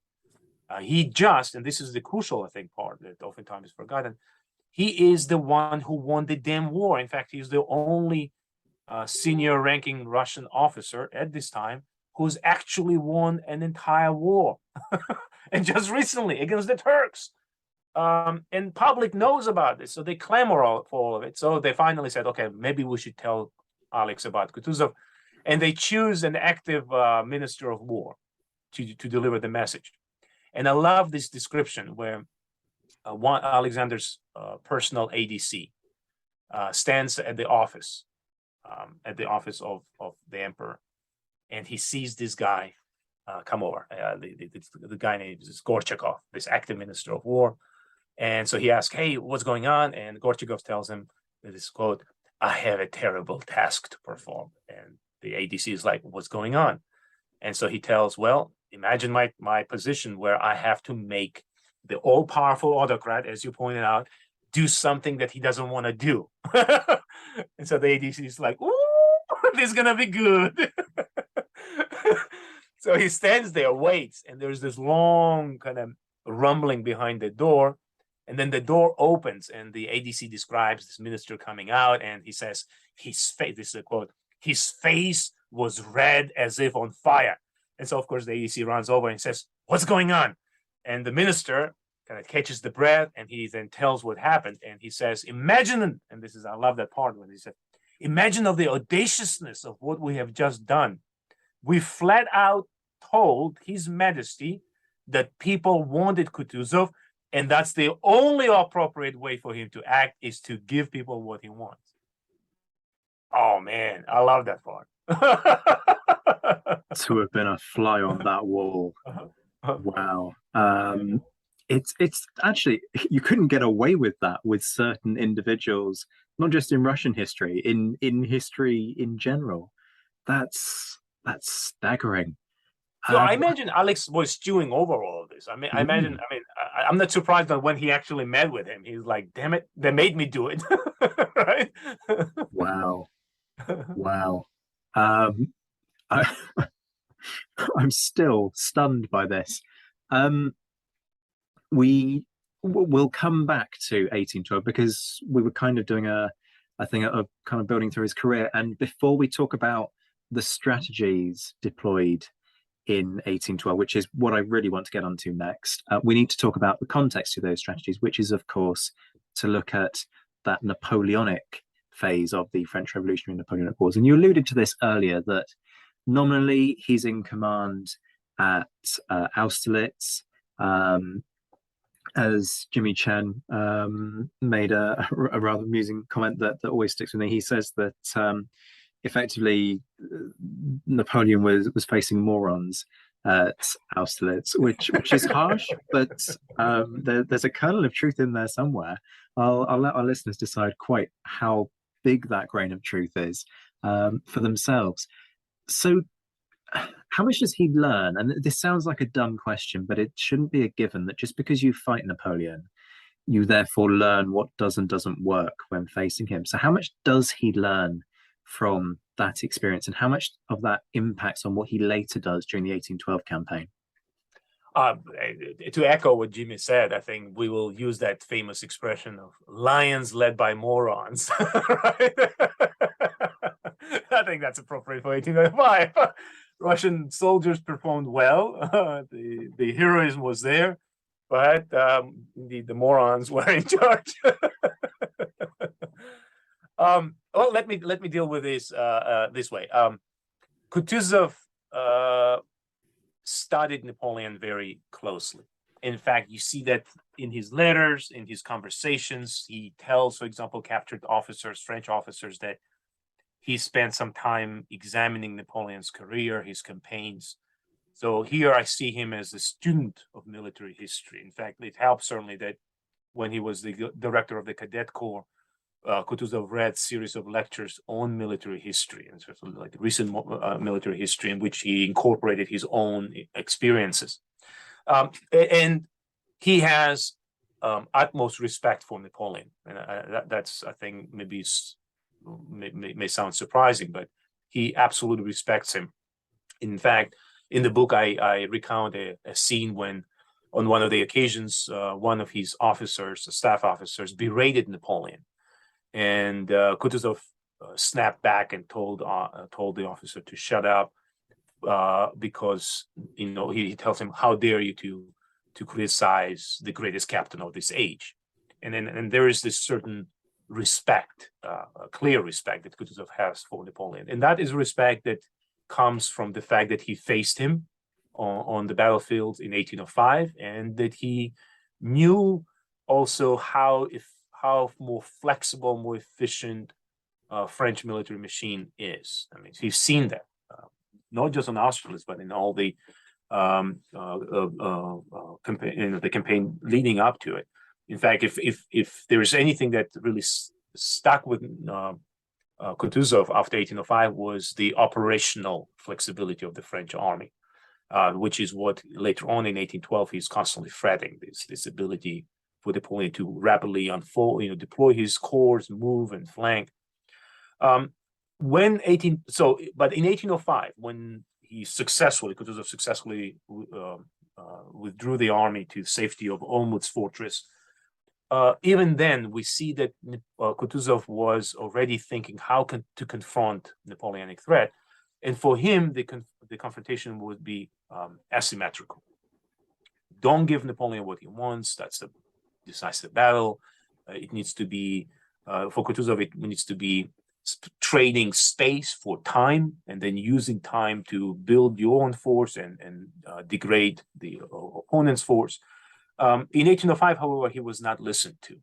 And this is the crucial, I think, part that oftentimes is forgotten. He is the one who won the damn war. In fact, he's the only senior ranking Russian officer at this time who's actually won an entire war. And just recently against the Turks. And public knows about this, so they clamor for all of it. So they finally said, okay, maybe we should tell Alex about Kutuzov, and they choose an active minister of war to deliver the message. And I love this description where one Alexander's personal ADC stands at the office of the emperor, and he sees this guy come over. The guy named Gorchakov, this active minister of war. And so he asks, hey, what's going on? And Gorchakov tells him this quote, I have a terrible task to perform. And the ADC is like, what's going on? And so he tells, well, imagine my position where I have to make the all-powerful autocrat, as you pointed out, do something that he doesn't want to do. And so the ADC is like, ooh, this is going to be good. So he stands there, waits, and there's this long kind of rumbling behind the door. And then the door opens, and the ADC describes this minister coming out, and he says, his face, this is a quote, his face was red as if on fire. And so, of course, the ADC runs over and says, what's going on? And the minister kind of catches the breath, and he then tells what happened. And he says, imagine, and this is, I love that part when he said, imagine of the audaciousness of what we have just done. We flat out told His Majesty that people wanted Kutuzov, and that's the only appropriate way for him to act, is to give people what he wants. Oh, man, I love that part. To have been a fly on that wall. Wow. It's actually, you couldn't get away with that with certain individuals, not just in Russian history, in history in general. That's staggering. So I imagine Alex was stewing over all of this. I'm not surprised that when he actually met with him, he's like, damn it, they made me do it. Right? Wow. I'm still stunned by this. We we'll come back to 1812 because we were kind of doing a thing of kind of building through his career. And before we talk about the strategies deployed in 1812, which is what I really want to get onto next, we need to talk about the context of those strategies, which is, of course, to look at that Napoleonic phase of the French Revolutionary Napoleonic Wars. And you alluded to this earlier, that nominally he's in command at Austerlitz. As Jimmy Chen made a rather amusing comment that always sticks with me. He says that effectively Napoleon was facing morons at Austerlitz, which is harsh, but there's a kernel of truth in there somewhere. I'll let our listeners decide quite how big that grain of truth is for themselves. So how much does he learn? And this sounds like a dumb question, but it shouldn't be a given that just because you fight Napoleon, you therefore learn what does and doesn't work when facing him. So how much does he learn from that experience, and how much of that impacts on what he later does during the 1812 campaign? To echo what Jimmy said, I think we will use that famous expression of lions led by morons. Right? I think that's appropriate for 1805. Russian soldiers performed well. The heroism was there, but the morons were in charge. Well, let me deal with this this way. Kutuzov studied Napoleon very closely. In fact, you see that in his letters, in his conversations. He tells, for example, captured officers, French officers, that he spent some time examining Napoleon's career, his campaigns. So here I see him as a student of military history. In fact, it helps certainly that when he was the director of the Cadet Corps, Kutuzov read a series of lectures on military history, and sort of like recent military history, in which he incorporated his own experiences. And he has utmost respect for Napoleon. And that's, I think, maybe may sound surprising, but he absolutely respects him. In fact, in the book, I recount a scene when, on one of the occasions, one of his officers, staff officers, berated Napoleon. And Kutuzov snapped back and told the officer to shut up, because he tells him, "How dare you to criticize the greatest captain of this age?" And there is this certain respect, a clear respect that Kutuzov has for Napoleon, and that is respect that comes from the fact that he faced him on the battlefield in 1805, and that he knew also how more flexible, more efficient French military machine is. I mean, he's seen that, not just on Austerlitz, but in all the campaign, the campaign leading up to it. In fact, if there is anything that really stuck with Kutuzov after 1805, was the operational flexibility of the French army, which is what later on in 1812 he's constantly fretting, this ability for Napoleon to rapidly unfold, deploy his corps, move and flank. But in 1805, when Kutuzov successfully withdrew the army to the safety of Olmütz fortress, even then we see that Kutuzov was already thinking how to confront Napoleonic threat, and for him the confrontation would be asymmetrical. Don't give Napoleon what he wants. That's the decisive battle. It needs to be, for Kutuzov, it needs to be trading space for time, and then using time to build your own force and degrade the opponent's force. In 1805, however, he was not listened to.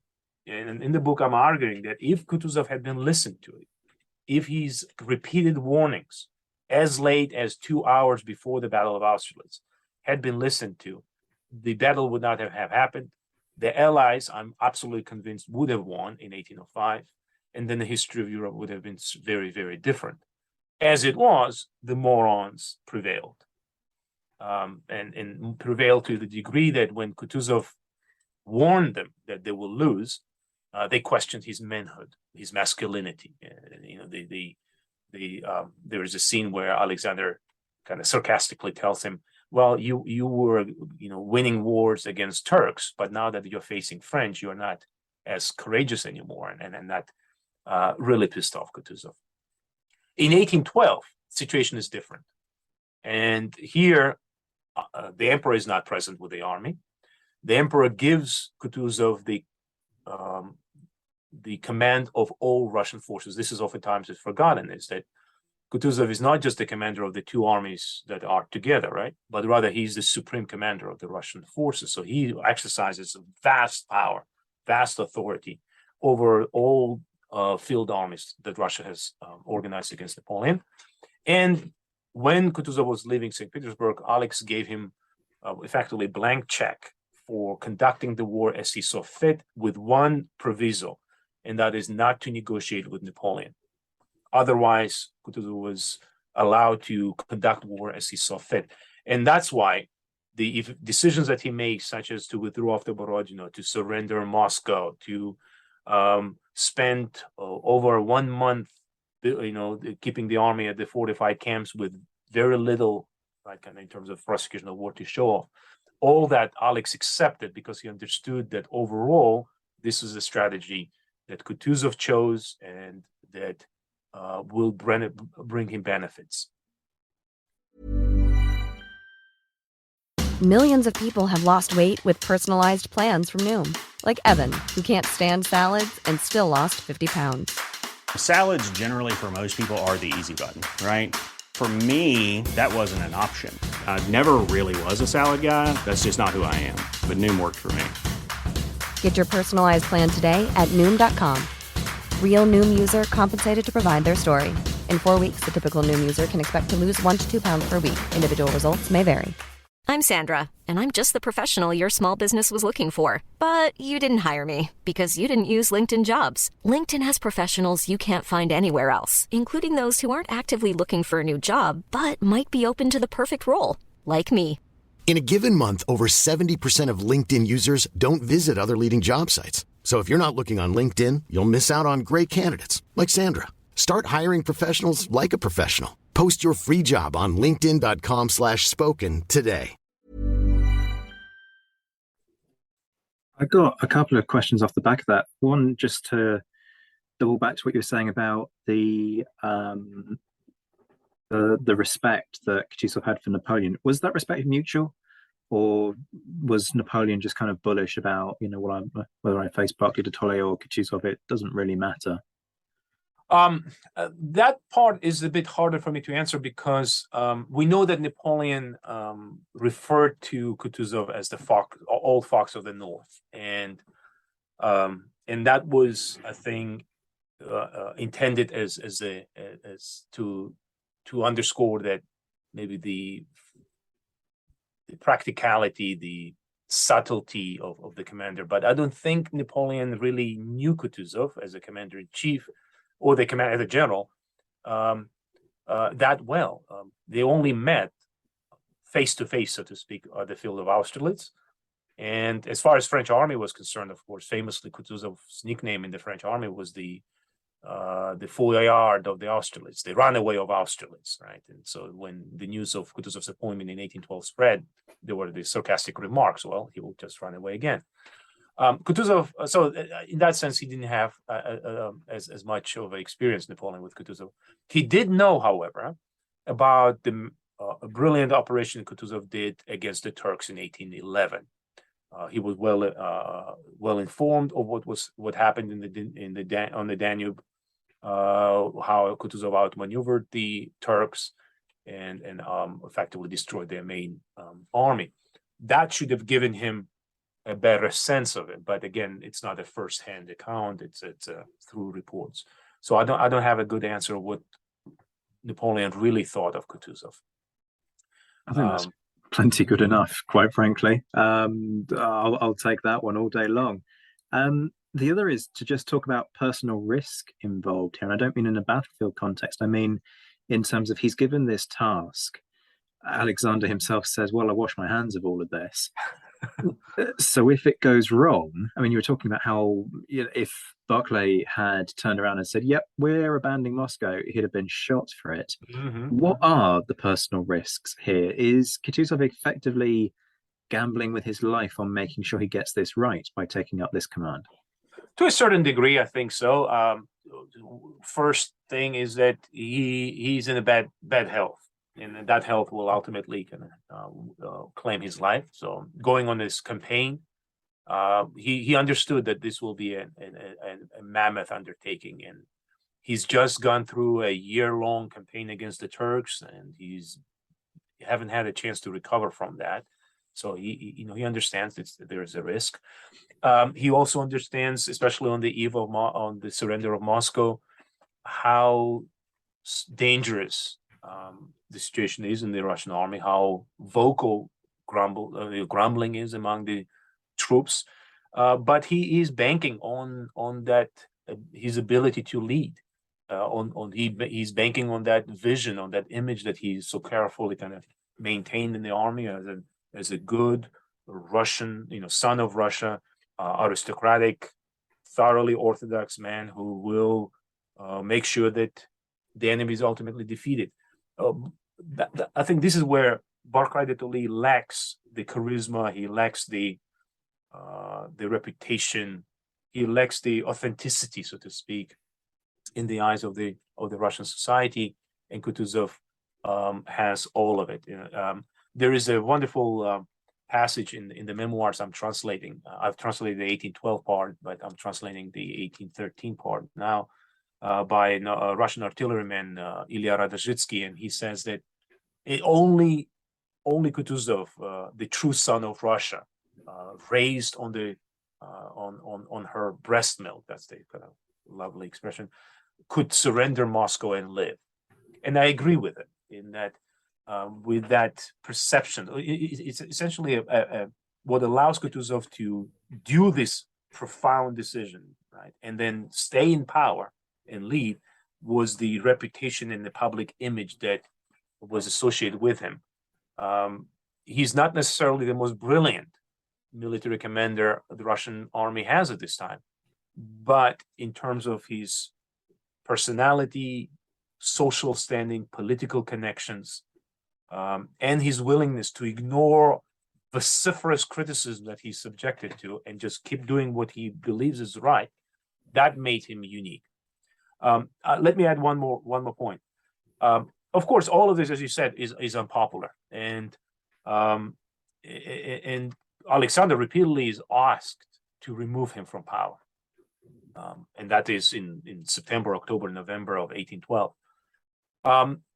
And in the book, I'm arguing that if Kutuzov had been listened to, if his repeated warnings, as late as 2 hours before the Battle of Austerlitz, had been listened to, the battle would not have happened. The Allies, I'm absolutely convinced, would have won in 1805, and then the history of Europe would have been very, very different. As it was, the morons prevailed, and prevailed to the degree that when Kutuzov warned them that they will lose, they questioned his manhood, his masculinity. There is a scene where Alexander kind of sarcastically tells him, well, you were winning wars against Turks, but now that you're facing French, you're not as courageous anymore, and that really pissed off Kutuzov. In 1812, the situation is different, and here the emperor is not present with the army. The emperor gives Kutuzov the command of all Russian forces. This is oftentimes forgotten, is that Kutuzov is not just the commander of the two armies that are together, right? But rather he's the supreme commander of the Russian forces. So he exercises vast power, vast authority over all field armies that Russia has organized against Napoleon. And when Kutuzov was leaving St. Petersburg, Alex gave him effectively a blank check for conducting the war as he saw fit, with one proviso, and that is not to negotiate with Napoleon. Otherwise, Kutuzov was allowed to conduct war as he saw fit. And that's why the decisions that he makes, such as to withdraw after Borodino, to surrender Moscow, to spend over 1 month, keeping the army at the fortified camps with very little, like in terms of prosecution of war, to show off, all that Alex accepted because he understood that overall, this is a strategy that Kutuzov chose and that will bring him benefits. Millions of people have lost weight with personalized plans from Noom, like Evan, who can't stand salads and still lost 50 pounds. Salads generally for most people are the easy button, right? For me, that wasn't an option. I never really was a salad guy. That's just not who I am. But Noom worked for me. Get your personalized plan today at Noom.com. Real Noom user compensated to provide their story. In 4 weeks, the typical Noom user can expect to lose 1 to 2 pounds per week. Individual results may vary. I'm Sandra, and I'm just the professional your small business was looking for. But you didn't hire me because you didn't use LinkedIn Jobs. LinkedIn has professionals you can't find anywhere else, including those who aren't actively looking for a new job, but might be open to the perfect role, like me. In a given month, over 70% of LinkedIn users don't visit other leading job sites. So if you're not looking on LinkedIn, you'll miss out on great candidates like Sandra. Start hiring professionals like a professional. Post your free job on linkedin.com/spoken today. I got a couple of questions off the back of that. One, just to double back to what you were saying about the respect that Kutuzov had for Napoleon. Was that respect mutual, or was Napoleon just kind of bullish about, whether I face Barclay de Tolly or Kutuzov, it doesn't really matter? That part is a bit harder for me to answer because we know that Napoleon referred to Kutuzov as the old fox of the North, and that was a thing intended as to underscore that maybe the practicality, the subtlety of the commander. But I don't think Napoleon really knew Kutuzov as a commander-in-chief or the commander, the general, that well. They only met face-to-face, so to speak, at the field of Austerlitz. And as far as French army was concerned, of course, famously Kutuzov's nickname in the French army was the foulard of the Austerlitz, the runaway of Austerlitz, right? And so when the news of Kutuzov's appointment in 1812 spread, there were the sarcastic remarks, well, he will just run away again. Kutuzov, so in that sense, he didn't have as much of an experience, Napoleon, with Kutuzov. He did know, however, about the brilliant operation Kutuzov did against the Turks in 1811. He was well informed of what happened on the Danube, how Kutuzov outmaneuvered the Turks and effectively destroyed their main army. That should have given him a better sense of it, but again, it's not a first-hand account. It's through reports. So I don't have a good answer of what Napoleon really thought of Kutuzov. I think that's plenty good enough, quite frankly. I'll take that one all day long. The other is to just talk about personal risk involved here. And I don't mean in a battlefield context. I mean in terms of he's given this task. Alexander himself says, well, I wash my hands of all of this. So if it goes wrong, I mean, you were talking about how if Barclay had turned around and said, "Yep, we're abandoning Moscow," he'd have been shot for it. What are the personal risks here? Is Kutuzov effectively gambling with his life on making sure he gets this right by taking up this command? To a certain degree, I think so. First thing is that he's in a bad health, and that health will ultimately kind of claim his life. So going on this campaign, he understood that this will be a mammoth undertaking, and he's just gone through a year-long campaign against the Turks, and he haven't had a chance to recover from that. So he understands that there's a risk. He also understands, especially on the eve of on the surrender of Moscow, how dangerous the situation is in the Russian army, how vocal grumbling is among the troops. But he is banking on that his ability to lead. He's banking on that vision, on that image that he so carefully kind of maintained in the army as a good Russian, son of Russia, aristocratic, thoroughly orthodox man who will make sure that the enemy is ultimately defeated. I think this is where Barclay de Tolly lacks the charisma. He lacks the reputation. He lacks the authenticity, so to speak, in the eyes of the Russian society. And Kutuzov has all of it. There is a wonderful passage in the memoirs I'm translating. I've translated the 1812 part, but I'm translating the 1813 part now by a Russian artilleryman, Ilya Radozhitsky, and he says that only Kutuzov, the true son of Russia, raised on the on her breast milk, that's the kind of lovely expression, could surrender Moscow and live. And I agree with it in that. With that perception, it's essentially what allows Kutuzov to do this profound decision, right, and then stay in power and lead, was the reputation and the public image that was associated with him. He's not necessarily the most brilliant military commander the Russian army has at this time, but in terms of his personality, social standing, political connections, and his willingness to ignore vociferous criticism that he's subjected to and just keep doing what he believes is right, that made him unique. Let me add one more point. Of course, all of this, as you said, is unpopular, and Alexander repeatedly is asked to remove him from power, and that is in September, October, November of 1812.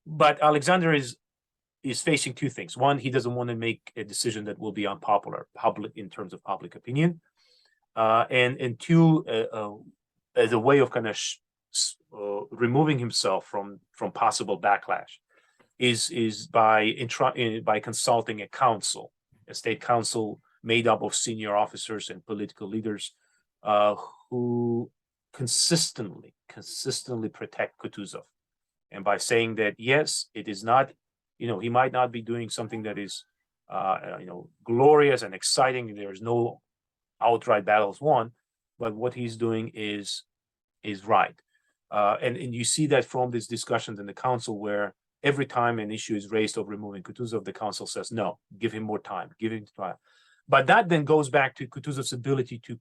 But Alexander is facing two things. One, he doesn't want to make a decision that will be unpopular in terms of public opinion, and two, as a way of kind of removing himself from possible backlash, is by consulting a council, a state council made up of senior officers and political leaders who consistently protect Kutuzov, and by saying that yes, it is not. He might not be doing something that is, glorious and exciting. There's no outright battles won, but what he's doing is right. And you see that from these discussions in the council, where every time an issue is raised of removing Kutuzov, the council says, no, give him more time, give him time. But that then goes back to Kutuzov's ability to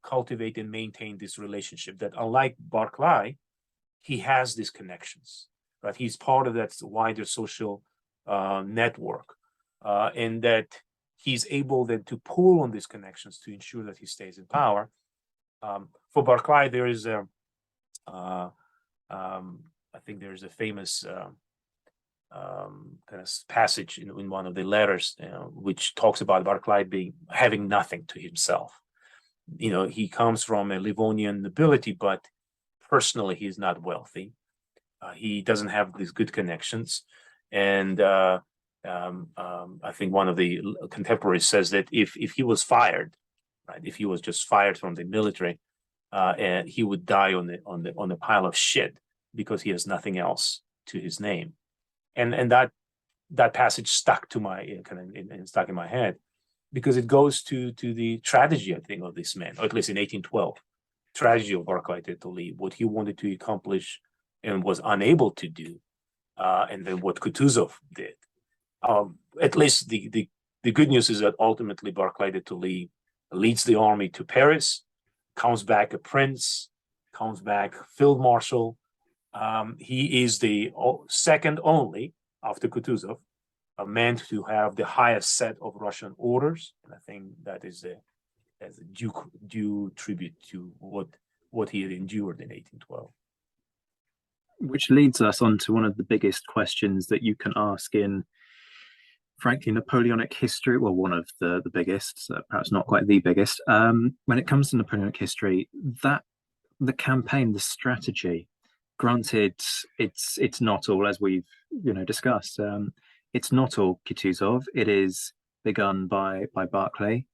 cultivate and maintain this relationship, that unlike Barclay, he has these connections, right? He's part of that wider social network, and that he's able then to pull on these connections to ensure that he stays in power. For Barclay, there is I think there's a famous kind of passage in one of the letters, which talks about Barclay having nothing to himself. He comes from a Livonian nobility, but personally he's not wealthy. He doesn't have these good connections. And I think one of the contemporaries says that if he was fired, right, if he was just fired from the military, and he would die on the pile of shit, because he has nothing else to his name. And that passage stuck to my stuck in my head. because it goes to the tragedy, I think, of this man, or at least in 1812, tragedy of Barclay de Tolly, what he wanted to accomplish and was unable to do, and then what Kutuzov did. At least the good news is that ultimately Barclay de Tolly leads the army to Paris, comes back a prince, comes back field marshal. He is the second only, after Kutuzov, a man to have the highest set of Russian orders. And I think that is a due tribute to what he had endured in 1812. Which leads us on to one of the biggest questions that you can ask in, frankly, Napoleonic history. Well, one of the biggest, perhaps not quite the biggest. When it comes to Napoleonic history, that the campaign, the strategy, granted, it's not all, as we've discussed. It's not all Kutuzov. It is begun by Barclay.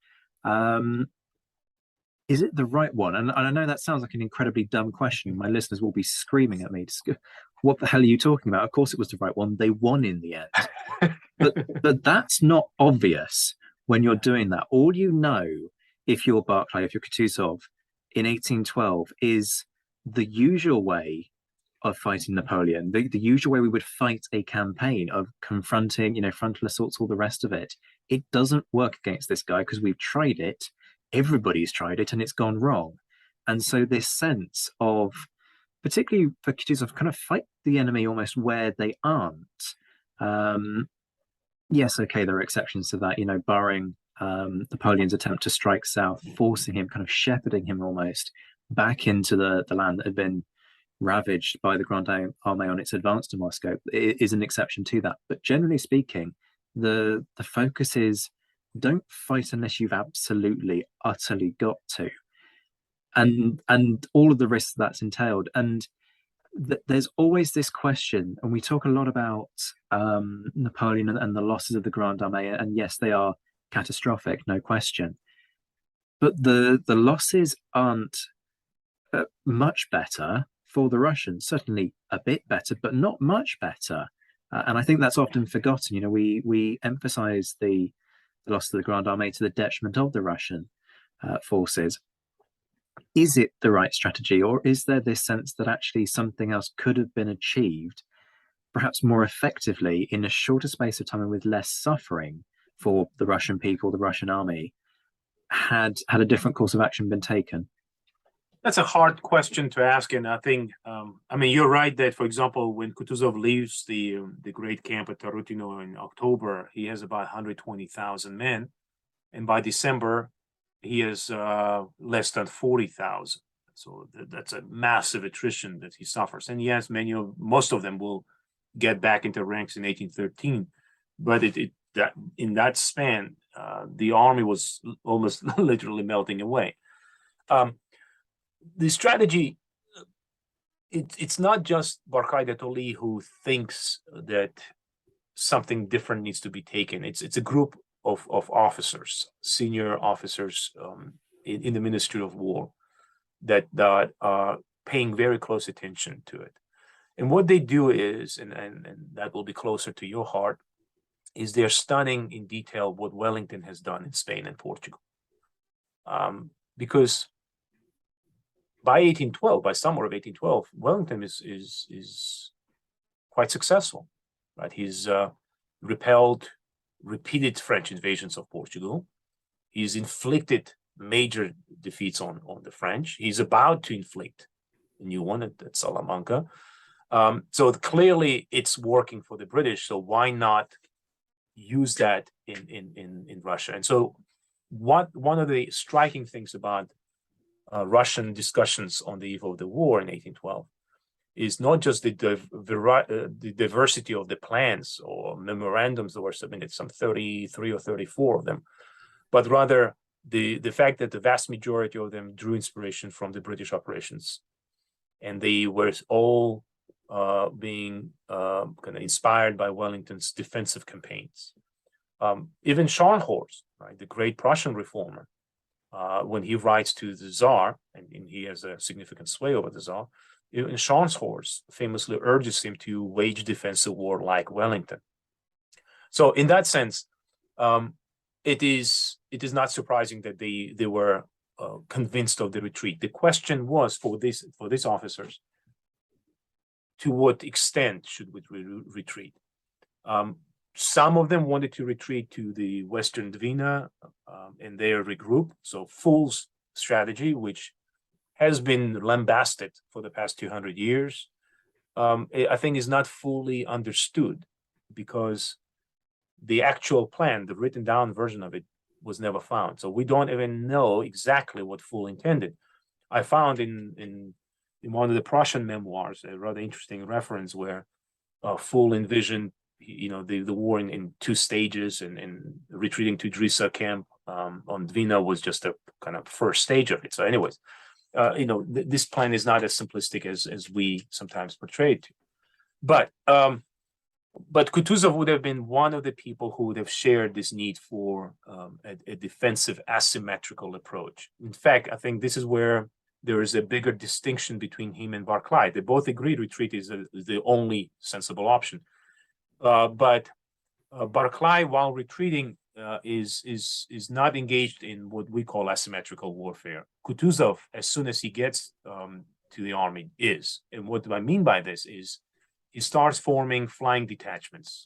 Is it the right one? And I know that sounds like an incredibly dumb question. My listeners will be screaming at me. What the hell are you talking about? Of course it was the right one. They won in the end. but that's not obvious when you're doing that. All you know, if you're Barclay, if you're Kutuzov, in 1812, is the usual way of fighting Napoleon, the usual way we would fight a campaign of confronting, frontal assaults, all the rest of it. It doesn't work against this guy because we've tried it. Everybody's tried it and it's gone wrong. And so this sense of, particularly for Kutuzov, kind of fight the enemy almost where they aren't. Yes, okay, there are exceptions to that, barring Napoleon's attempt to strike south, forcing him, kind of shepherding him almost back into the land that had been ravaged by the Grande Armée on its advance to Moscow. It is an exception to that. But generally speaking, the focus is, don't fight unless you've absolutely, utterly got to, and all of the risks that's entailed. And there's always this question, and we talk a lot about Napoleon and the losses of the Grande Armée, and yes, they are catastrophic, no question. But the losses aren't much better for the Russians. Certainly a bit better, but not much better. And I think that's often forgotten. We emphasize the loss of the Grande Armée to the detriment of the Russian forces. Is it the right strategy, or is there this sense that actually something else could have been achieved, perhaps more effectively, in a shorter space of time and with less suffering for the Russian people, the Russian army, had a different course of action been taken? That's a hard question to ask, and I think, you're right that, for example, when Kutuzov leaves the great camp at Tarutino in October, he has about 120,000 men, and by December, he has less than 40,000. So that's a massive attrition that he suffers. And yes, most of them will get back into ranks in 1813, but in that span, the army was almost literally melting away. The strategy, it's not just Barclay de Tolly who thinks that something different needs to be taken. It's a group of officers, senior officers in the Ministry of War that are paying very close attention to it. And what they do is, and that will be closer to your heart, is they're studying in detail what Wellington has done in Spain and Portugal. Because by summer of 1812, Wellington is quite successful, right? He's repelled repeated French invasions of Portugal. He's inflicted major defeats on the French. He's about to inflict a new one at Salamanca. So clearly it's working for the British. So why not use that in Russia? And so one of the striking things about Russian discussions on the eve of the war in 1812 is not just the diversity of the plans or memorandums that were submitted, some 33 or 34 of them, but rather the fact that the vast majority of them drew inspiration from the British operations, and they were all being kind of inspired by Wellington's defensive campaigns. Even Scharnhorst, right, the great Prussian reformer, when he writes to the Tsar, and he has a significant sway over the Tsar, Scharnhorst famously urges him to wage defensive war like Wellington. So in that sense, it is it is not surprising that they were convinced of the retreat. The question was for these officers, to what extent should we retreat? Some of them wanted to retreat to the Western Dvina and there regroup. So Fool's strategy, which has been lambasted for the past 200 years, I think is not fully understood, because the actual plan, the written down version of it, was never found. So we don't even know exactly what Fool intended. I found in one of the Prussian memoirs a rather interesting reference where Fool envisioned, the war in two stages, and retreating to Drissa camp on Dvina was just a kind of first stage of it. So anyways, this plan is not as simplistic as we sometimes portray it to. But Kutuzov would have been one of the people who would have shared this need for a defensive asymmetrical approach. In fact, I think this is where there is a bigger distinction between him and Barclay. They both agreed retreat is the only sensible option. But Barclay, while retreating, is not engaged in what we call asymmetrical warfare. Kutuzov, as soon as he gets to the army, is. And what I mean by this is he starts forming flying detachments.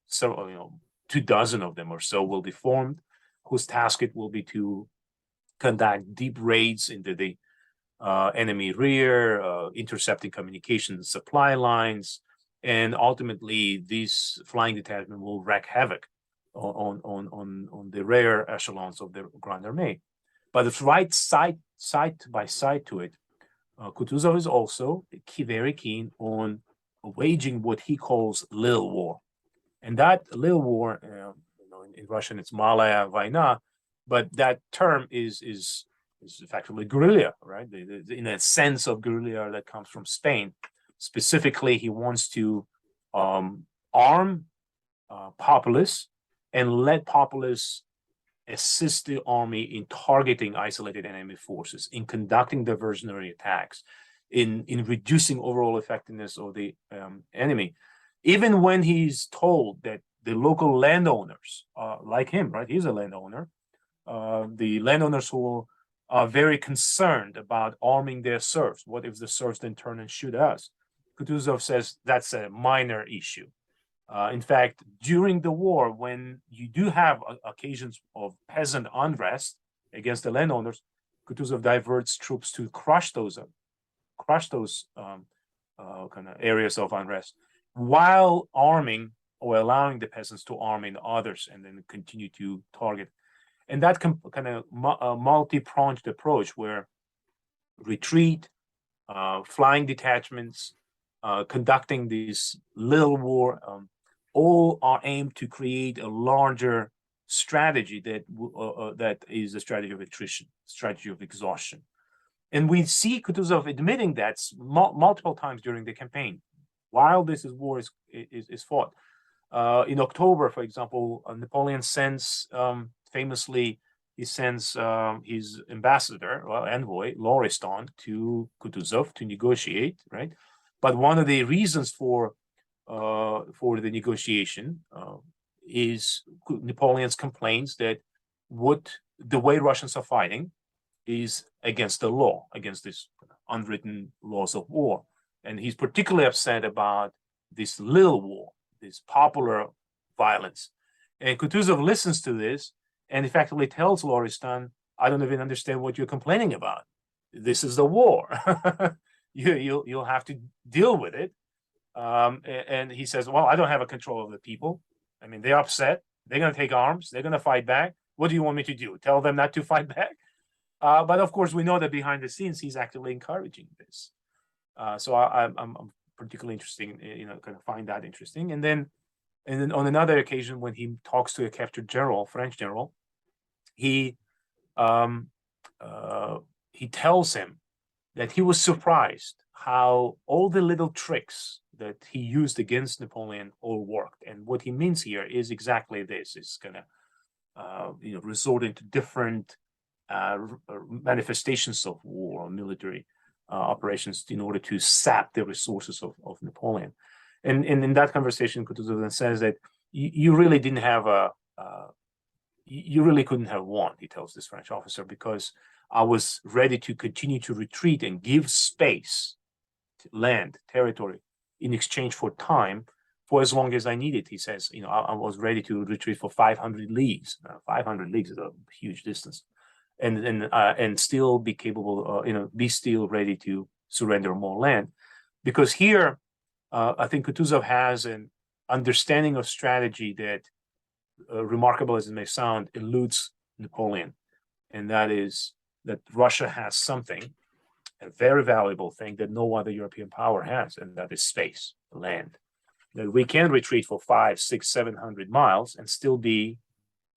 So 24 of them or so will be formed, whose task it will be to conduct deep raids into the enemy rear, intercepting communication supply lines, and ultimately these flying detachments will wreak havoc on the rear echelons of the Grand Army. But it's right side by side to it. Kutuzov is also very keen on waging what he calls Lil War. And that Lil War, in Russian it's Malaya Vaina, but that term is effectively guerrilla, right? In a sense of guerrilla that comes from Spain. Specifically, he wants to arm populace and let populace assist the army in targeting isolated enemy forces, in conducting diversionary attacks, in reducing overall effectiveness of the enemy. Even when he's told that the local landowners, like him, right? He's a landowner. The landowners who are very concerned about arming their serfs. What if the serfs then turn and shoot us? Kutuzov says that's a minor issue. In fact, during the war, when you do have occasions of peasant unrest against the landowners, Kutuzov diverts troops to crush those kind of areas of unrest, while arming or allowing the peasants to arm in others and then continue to target. And that kind of multi-pronged approach where retreat, flying detachments, conducting this little war, all are aimed to create a larger strategy that is a strategy of attrition, strategy of exhaustion. And we see Kutuzov admitting that multiple times during the campaign, while this war is fought. In October, for example, Napoleon sends, famously, he sends his envoy, Lauriston, to Kutuzov to negotiate, right? But one of the reasons for the negotiation is Napoleon's complaints that the way Russians are fighting is against the law, against this unwritten laws of war. And he's particularly upset about this little war, this popular violence. And Kutuzov listens to this and effectively tells Lauriston, I don't even understand what you're complaining about. This is the war. You'll have to deal with it. And he says, well, I don't have a control of the people. I mean, they're upset. They're going to take arms. They're going to fight back. What do you want me to do? Tell them not to fight back? But of course, we know that behind the scenes, he's actively encouraging this. So I'm particularly interested in, kind of find that interesting. And then on another occasion, when he talks to a captured general, French general, he tells him that he was surprised how all the little tricks that he used against Napoleon all worked. And what he means here is exactly this: it's gonna, resorting to different manifestations of war or military operations in order to sap the resources of Napoleon. And in that conversation, Kutuzov then says that you really didn't have you really couldn't have won, he tells this French officer, because I was ready to continue to retreat and give space, land, territory, in exchange for time for as long as I needed. He says, I was ready to retreat for 500 leagues. 500 leagues is a huge distance, and still be capable, be still ready to surrender more land. Because here, I think Kutuzov has an understanding of strategy that, remarkable as it may sound, eludes Napoleon, and that is that Russia has something, a very valuable thing that no other European power has, and that is space, land. That we can retreat for 500, 600, 700 miles and still be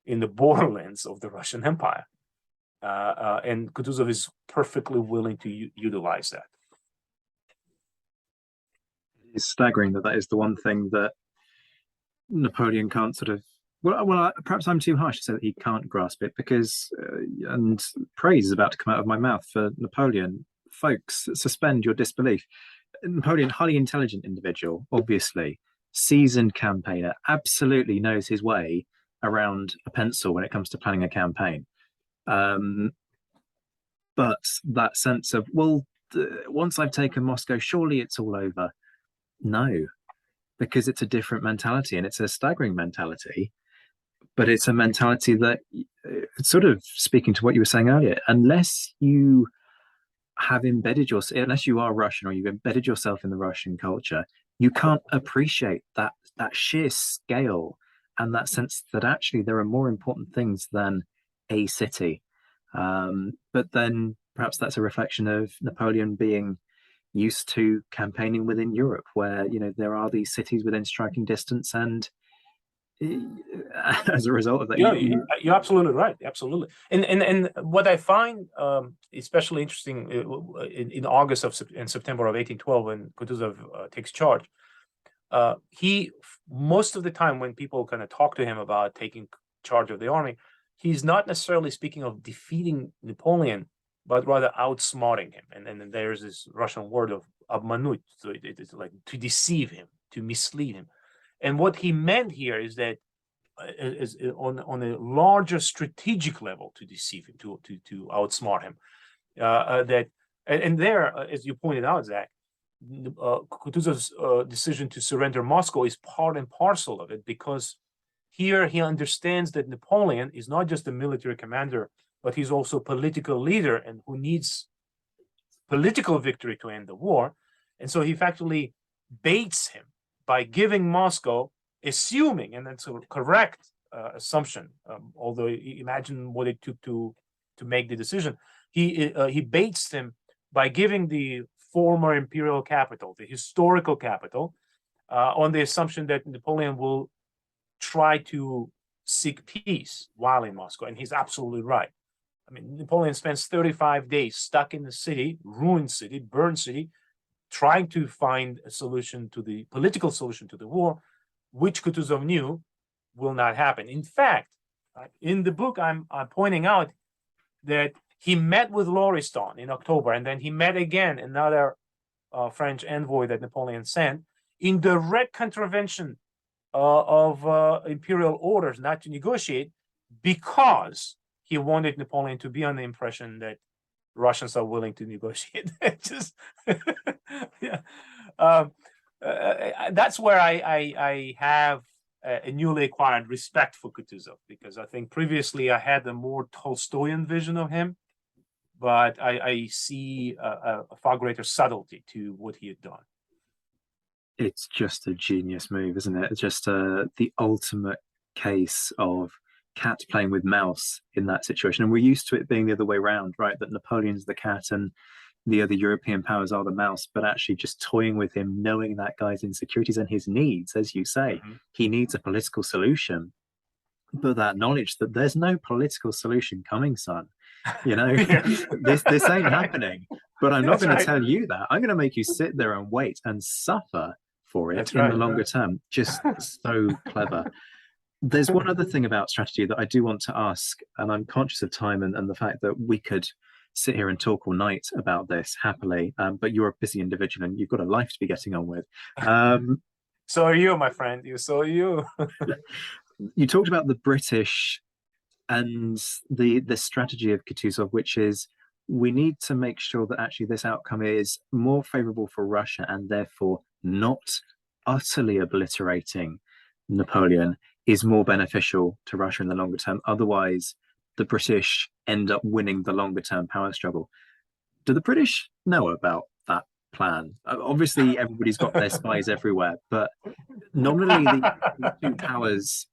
in the borderlands of the Russian Empire. And Kutuzov is perfectly willing to utilize that. It's staggering that is the one thing that Napoleon can't sort of. Well, perhaps I'm too harsh to say that he can't grasp it, because, and praise is about to come out of my mouth for Napoleon. Folks, suspend your disbelief. Napoleon, highly intelligent individual, obviously, seasoned campaigner, absolutely knows his way around a pencil when it comes to planning a campaign. But that sense of, once I've taken Moscow, surely it's all over. No, because it's a different mentality, and it's a staggering mentality. But it's a mentality that, sort of speaking to what you were saying earlier, unless you have embedded yourself, unless you are Russian or you've embedded yourself in the Russian culture, you can't appreciate that sheer scale and that sense that actually there are more important things than a city. But then perhaps that's a reflection of Napoleon being used to campaigning within Europe, where there are these cities within striking distance, and as a result of that, you're absolutely right, absolutely. And what I find especially interesting in August and September of 1812, when Kutuzov takes charge, he, most of the time when people kind of talk to him about taking charge of the army, he's not necessarily speaking of defeating Napoleon, but rather outsmarting him. And then there's this Russian word of obmanut, so it's like to deceive him, to mislead him. And what he meant here is that is on a larger strategic level, to deceive him, to outsmart him. There, as you pointed out, Zach, Kutuzov's decision to surrender Moscow is part and parcel of it, because here he understands that Napoleon is not just a military commander, but he's also a political leader, and who needs political victory to end the war. And so he effectively baits him by giving Moscow, assuming, and that's a correct assumption, although imagine what it took to make the decision. He baits him by giving the former imperial capital, the historical capital, on the assumption that Napoleon will try to seek peace while in Moscow. And he's absolutely right. I mean, Napoleon spends 35 days stuck in the city, ruined city, burned city, trying to find a solution to the political solution to the war, which Kutuzov knew will not happen. In fact, in the book, I'm pointing out that he met with Lauriston in October, and then he met again another French envoy that Napoleon sent, in direct contravention of imperial orders not to negotiate, because he wanted Napoleon to be on the impression that Russians are willing to negotiate. Just yeah. That's where I have a newly acquired respect for Kutuzov, because I think previously I had a more Tolstoyan vision of him, but I see a far greater subtlety to what he had done. It's just a genius move, isn't it? It's just the ultimate case of cat playing with mouse in that situation. And we're used to it being the other way around, right? That Napoleon's the cat and the other European powers are the mouse, but actually just toying with him, knowing that guy's insecurities and his needs, as you say. Mm-hmm. He needs a political solution, but that knowledge that there's no political solution coming, son. This ain't happening. But I'm not going to tell you that. I'm going to make you sit there and wait and suffer for it in the longer term. Just so clever. There's one other thing about strategy that I do want to ask, and I'm conscious of time and the fact that we could sit here and talk all night about this happily, but you're a busy individual and you've got a life to be getting on with. So are you, my friend. So are you. You talked about the British and the strategy of Kutuzov, which is we need to make sure that actually this outcome is more favorable for Russia and therefore not utterly obliterating Napoleon, is more beneficial to Russia in the longer term. Otherwise, the British end up winning the longer term power struggle. Do the British know about that plan? Obviously, everybody's got their spies everywhere, but nominally the two powers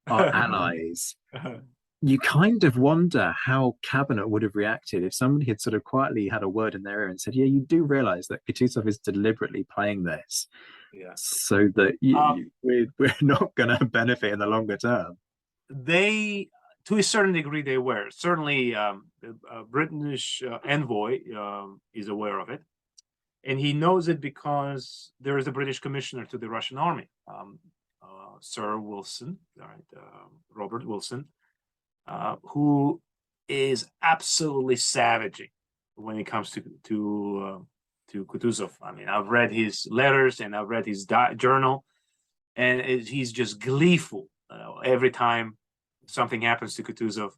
are allies. You kind of wonder how cabinet would have reacted if somebody had sort of quietly had a word in their ear and said, yeah, you do realize that Kutuzov is deliberately playing this so that we're not going to benefit in the longer term. They, to a certain degree, they were. Certainly, the British envoy is aware of it. And he knows it because there is a British commissioner to the Russian army, Sir Wilson, Robert Wilson, who is absolutely savaging when it comes to Kutuzov. I mean, I've read his letters and I've read his journal, and he's just gleeful every time something happens to Kutuzov.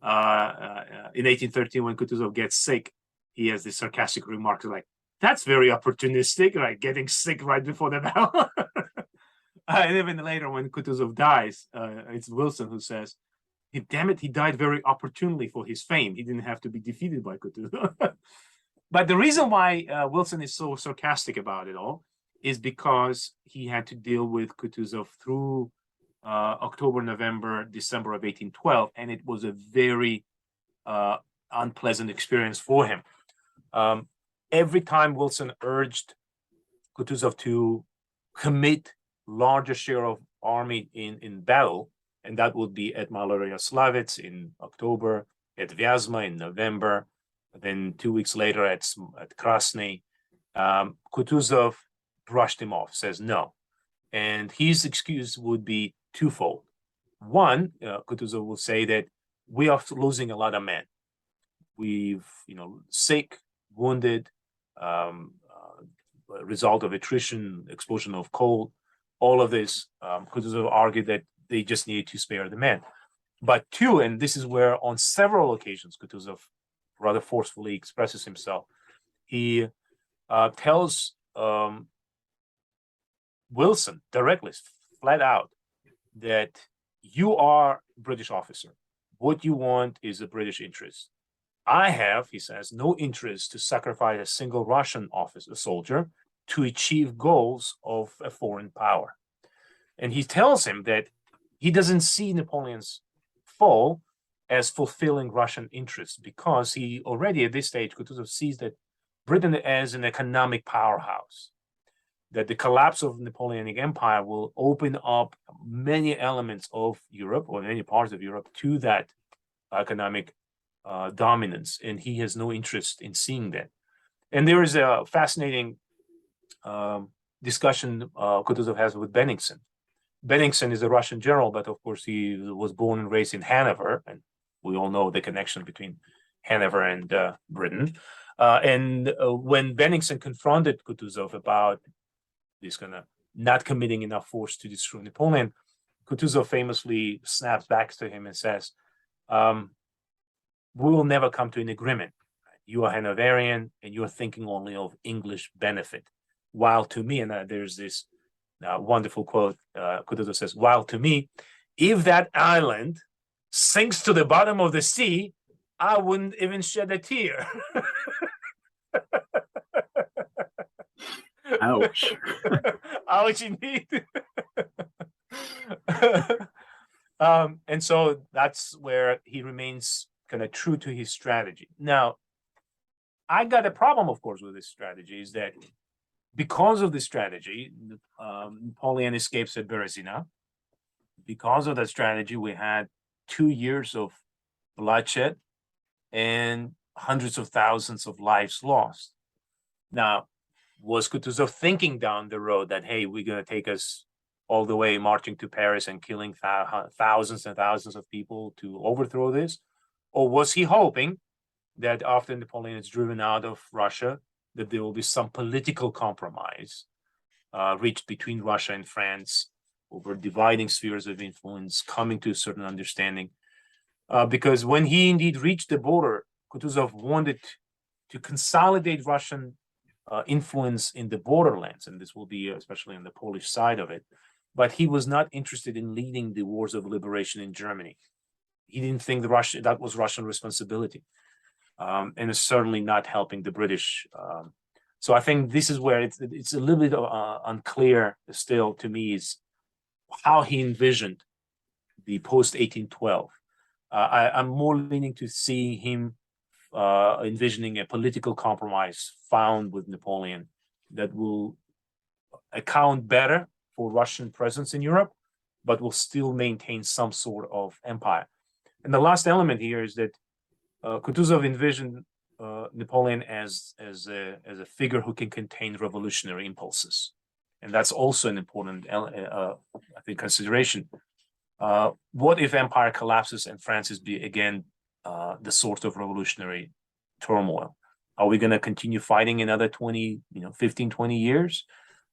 In 1813, when Kutuzov gets sick, he has this sarcastic remark like, "That's very opportunistic, like getting sick right before the battle." And even later, when Kutuzov dies, it's Wilson who says, damn it, he died very opportunely for his fame. He didn't have to be defeated by Kutuzov. But the reason why Wilson is so sarcastic about it all is because he had to deal with Kutuzov through October, November, December of 1812, and it was a very unpleasant experience for him. Every time Wilson urged Kutuzov to commit larger share of army in battle, and that would be at Maloya-Slavets in October, at Vyazma in November, then 2 weeks later at Krasny, Kutuzov brushed him off, says no. And his excuse would be twofold. One, Kutuzov will say that we are losing a lot of men. We've, sick, wounded, result of attrition, explosion of coal, all of this. Kutuzov argued that they just needed to spare the men. But two, and this is where on several occasions Kutuzov rather forcefully expresses himself, he tells Wilson directly, flat out, that you are a British officer. What you want is a British interest. I have, he says, no interest to sacrifice a single Russian soldier to achieve goals of a foreign power. And he tells him that he doesn't see Napoleon's fall as fulfilling Russian interests because he already at this stage, Kutuzov sees that Britain as an economic powerhouse, that the collapse of the Napoleonic Empire will open up many elements of Europe or many parts of Europe to that economic dominance, and he has no interest in seeing that. And there is a fascinating discussion Kutuzov has with Bennigsen. Bennigsen is a Russian general, but of course he was born and raised in Hanover, and we all know the connection between Hanover and Britain. And when Bennigsen confronted Kutuzov about this kind of not committing enough force to destroy Napoleon, Kutuzov famously snaps back to him and says, we will never come to an agreement. You are Hanoverian and you're thinking only of English benefit. While to me, and there's this wonderful quote, Kutuzov says, while to me, if that island sinks to the bottom of the sea, I wouldn't even shed a tear. Ouch. Ouch indeed. And so that's where he remains kind of true to his strategy. Now, I got a problem, of course, with this strategy is that because of this strategy, Napoleon escapes at Berezina. Because of that strategy, we had 2 years of bloodshed and hundreds of thousands of lives lost. Now, was Kutuzov thinking down the road that, hey, we're going to take us all the way marching to Paris and killing thousands and thousands of people to overthrow this? Or was he hoping that after Napoleon is driven out of Russia, that there will be some political compromise reached between Russia and France over dividing spheres of influence, coming to a certain understanding? because when he indeed reached the border, Kutuzov wanted to consolidate Russian influence in the borderlands, and this will be especially on the Polish side of it. But he was not interested in leading the wars of liberation in Germany. He didn't think that was Russian responsibility, and it's certainly not helping the British. So I think this is where it's a little bit unclear still to me is how he envisioned the post 1812. I'm more leaning to see him envisioning a political compromise found with Napoleon that will account better for Russian presence in Europe, but will still maintain some sort of empire. And the last element here is that Kutuzov envisioned Napoleon as a figure who can contain revolutionary impulses, and that's also an important, I think, consideration. What if empire collapses and France is again the source of revolutionary turmoil? Are we going to continue fighting another 15, 20 years?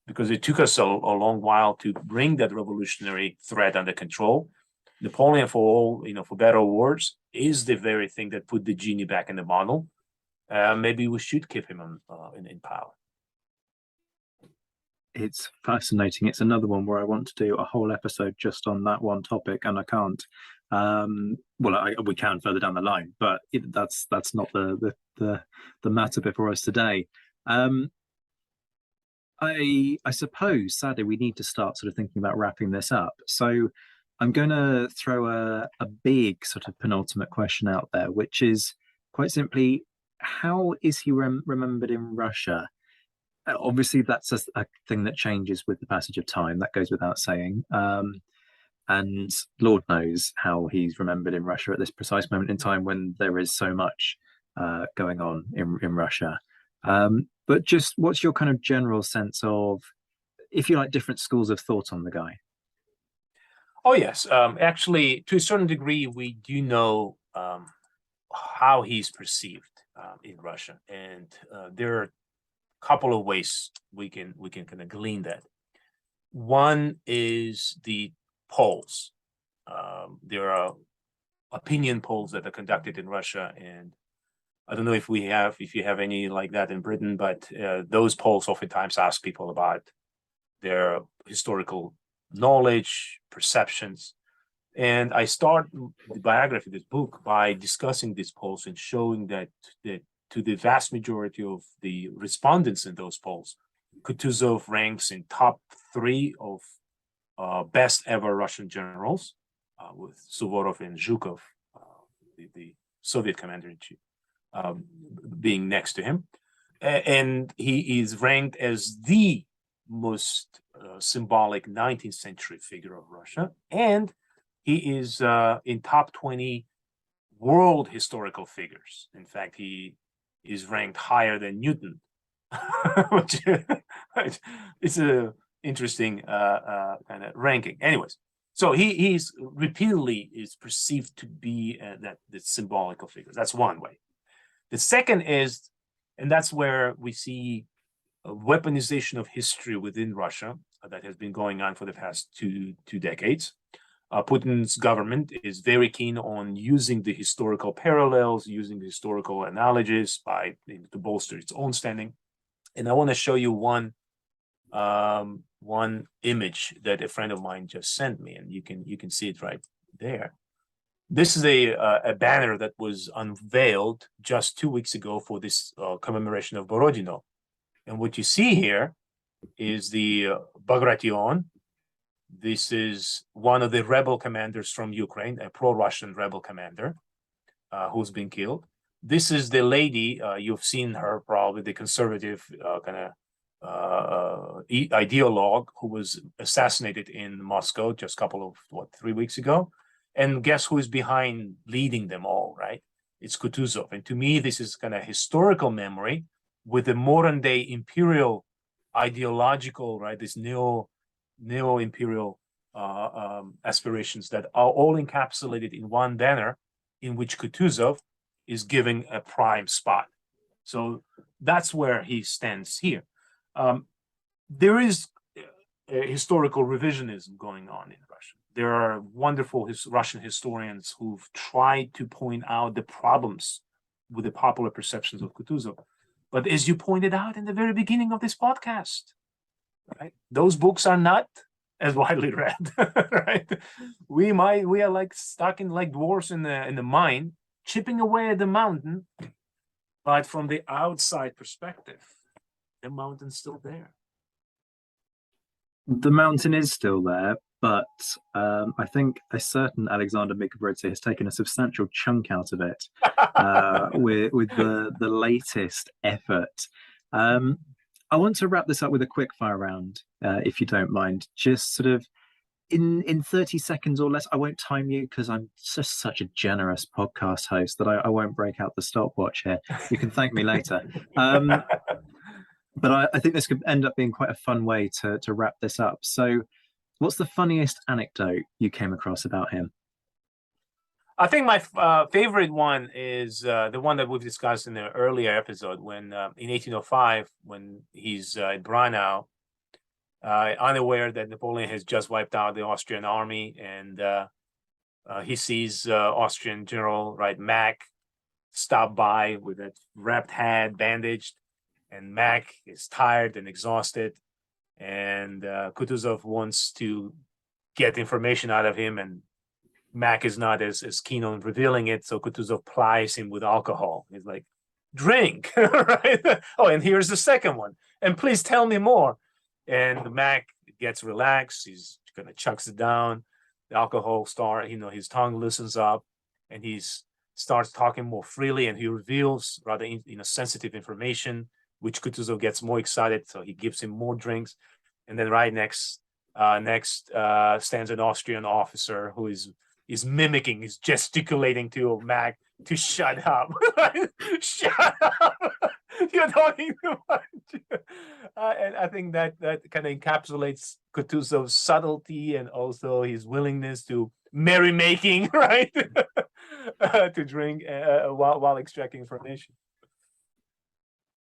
Because it took us a long while to bring that revolutionary threat under control. Napoleon, for all, for better or worse, is the very thing that put the genie back in the bottle. Maybe we should keep him in power. It's fascinating. It's another one where I want to do a whole episode just on that one topic, and I can't. We can further down the line, but that's not the matter before us today. I suppose, sadly, we need to start sort of thinking about wrapping this up. So I'm going to throw a big sort of penultimate question out there, which is quite simply, how is he remembered in Russia? Obviously, that's a thing that changes with the passage of time. That goes without saying. And Lord knows how he's remembered in Russia at this precise moment in time when there is so much going on in Russia. But just what's your kind of general sense of, if you like, different schools of thought on the guy? Oh, yes. Actually, to a certain degree, we do know how he's perceived in Russia. And there are a couple of ways we can kind of glean that. One is the polls. There are opinion polls that are conducted in Russia, and I don't know if you have any like that in Britain, but those polls oftentimes ask people about their historical knowledge, perceptions. And I start the biography, this book, by discussing these polls and showing that to the vast majority of the respondents in those polls, Kutuzov ranks in top 3 of best ever Russian generals, with Suvorov and Zhukov, the Soviet commander-in-chief, being next to him. And he is ranked as the most symbolic 19th century figure of Russia. And he is in top 20 world historical figures. In fact, he is ranked higher than Newton, which is a interesting kind of ranking. Anyways, so he's repeatedly is perceived to be that symbolical figure. That's one way. The second is, and that's where we see a weaponization of history within Russia that has been going on for the past two decades. Putin's government is very keen on using the historical parallels, using the historical analogies to bolster its own standing. And I want to show you one image that a friend of mine just sent me, and you can see it right there. This is a banner that was unveiled just 2 weeks ago for this commemoration of Borodino. And what you see here is the Bagration. This is one of the rebel commanders from Ukraine, a pro-Russian rebel commander who's been killed. This is the lady, you've seen her probably, the conservative ideologue who was assassinated in Moscow just a couple of, 3 weeks ago. And guess who is behind leading them all, right? It's Kutuzov. And to me, this is kind of historical memory with the modern day imperial ideological, right? This neo-imperial aspirations that are all encapsulated in one banner in which Kutuzov is giving a prime spot. So that's where he stands here. There is a historical revisionism going on in Russia. there are wonderful Russian historians who've tried to point out the problems with the popular perceptions of Kutuzov. But as you pointed out in the very beginning of this podcast, right, those books are not as widely read, right? We are like stuck in like dwarfs in the mine, chipping away at the mountain, but from the outside perspective, the mountain's still there. The mountain is still there, but I think a certain Alexander Mikaberidze has taken a substantial chunk out of it with the latest effort. I want to wrap this up with a quick fire round, if you don't mind. Just sort of in 30 seconds or less. I won't time you because I'm just such a generous podcast host that I won't break out the stopwatch here. You can thank me later. But I think this could end up being quite a fun way to wrap this up. So what's the funniest anecdote you came across about him? I think my favorite one is the one that we've discussed in the earlier episode when in 1805, when he's at Braunau, unaware that Napoleon has just wiped out the Austrian army, and he sees Austrian General Mack stop by with that wrapped head bandaged, and Mack is tired and exhausted, and Kutuzov wants to get information out of him, and Mack is not as keen on revealing it, so Kutuzov plies him with alcohol. He's like, drink, right? Oh, and here's the second one, and please tell me more. And Mack gets relaxed. He's kind of chucks it down. The alcohol his tongue loosens up, and he starts talking more freely, and he reveals rather sensitive information, which Kutuzov gets more excited, so he gives him more drinks. And then right next stands an Austrian officer who is mimicking, is gesticulating to Mack to shut up. Shut up! You're talking too much. And I think that kind of encapsulates Kutuzov's subtlety and also his willingness to merrymaking, right? To drink while extracting information.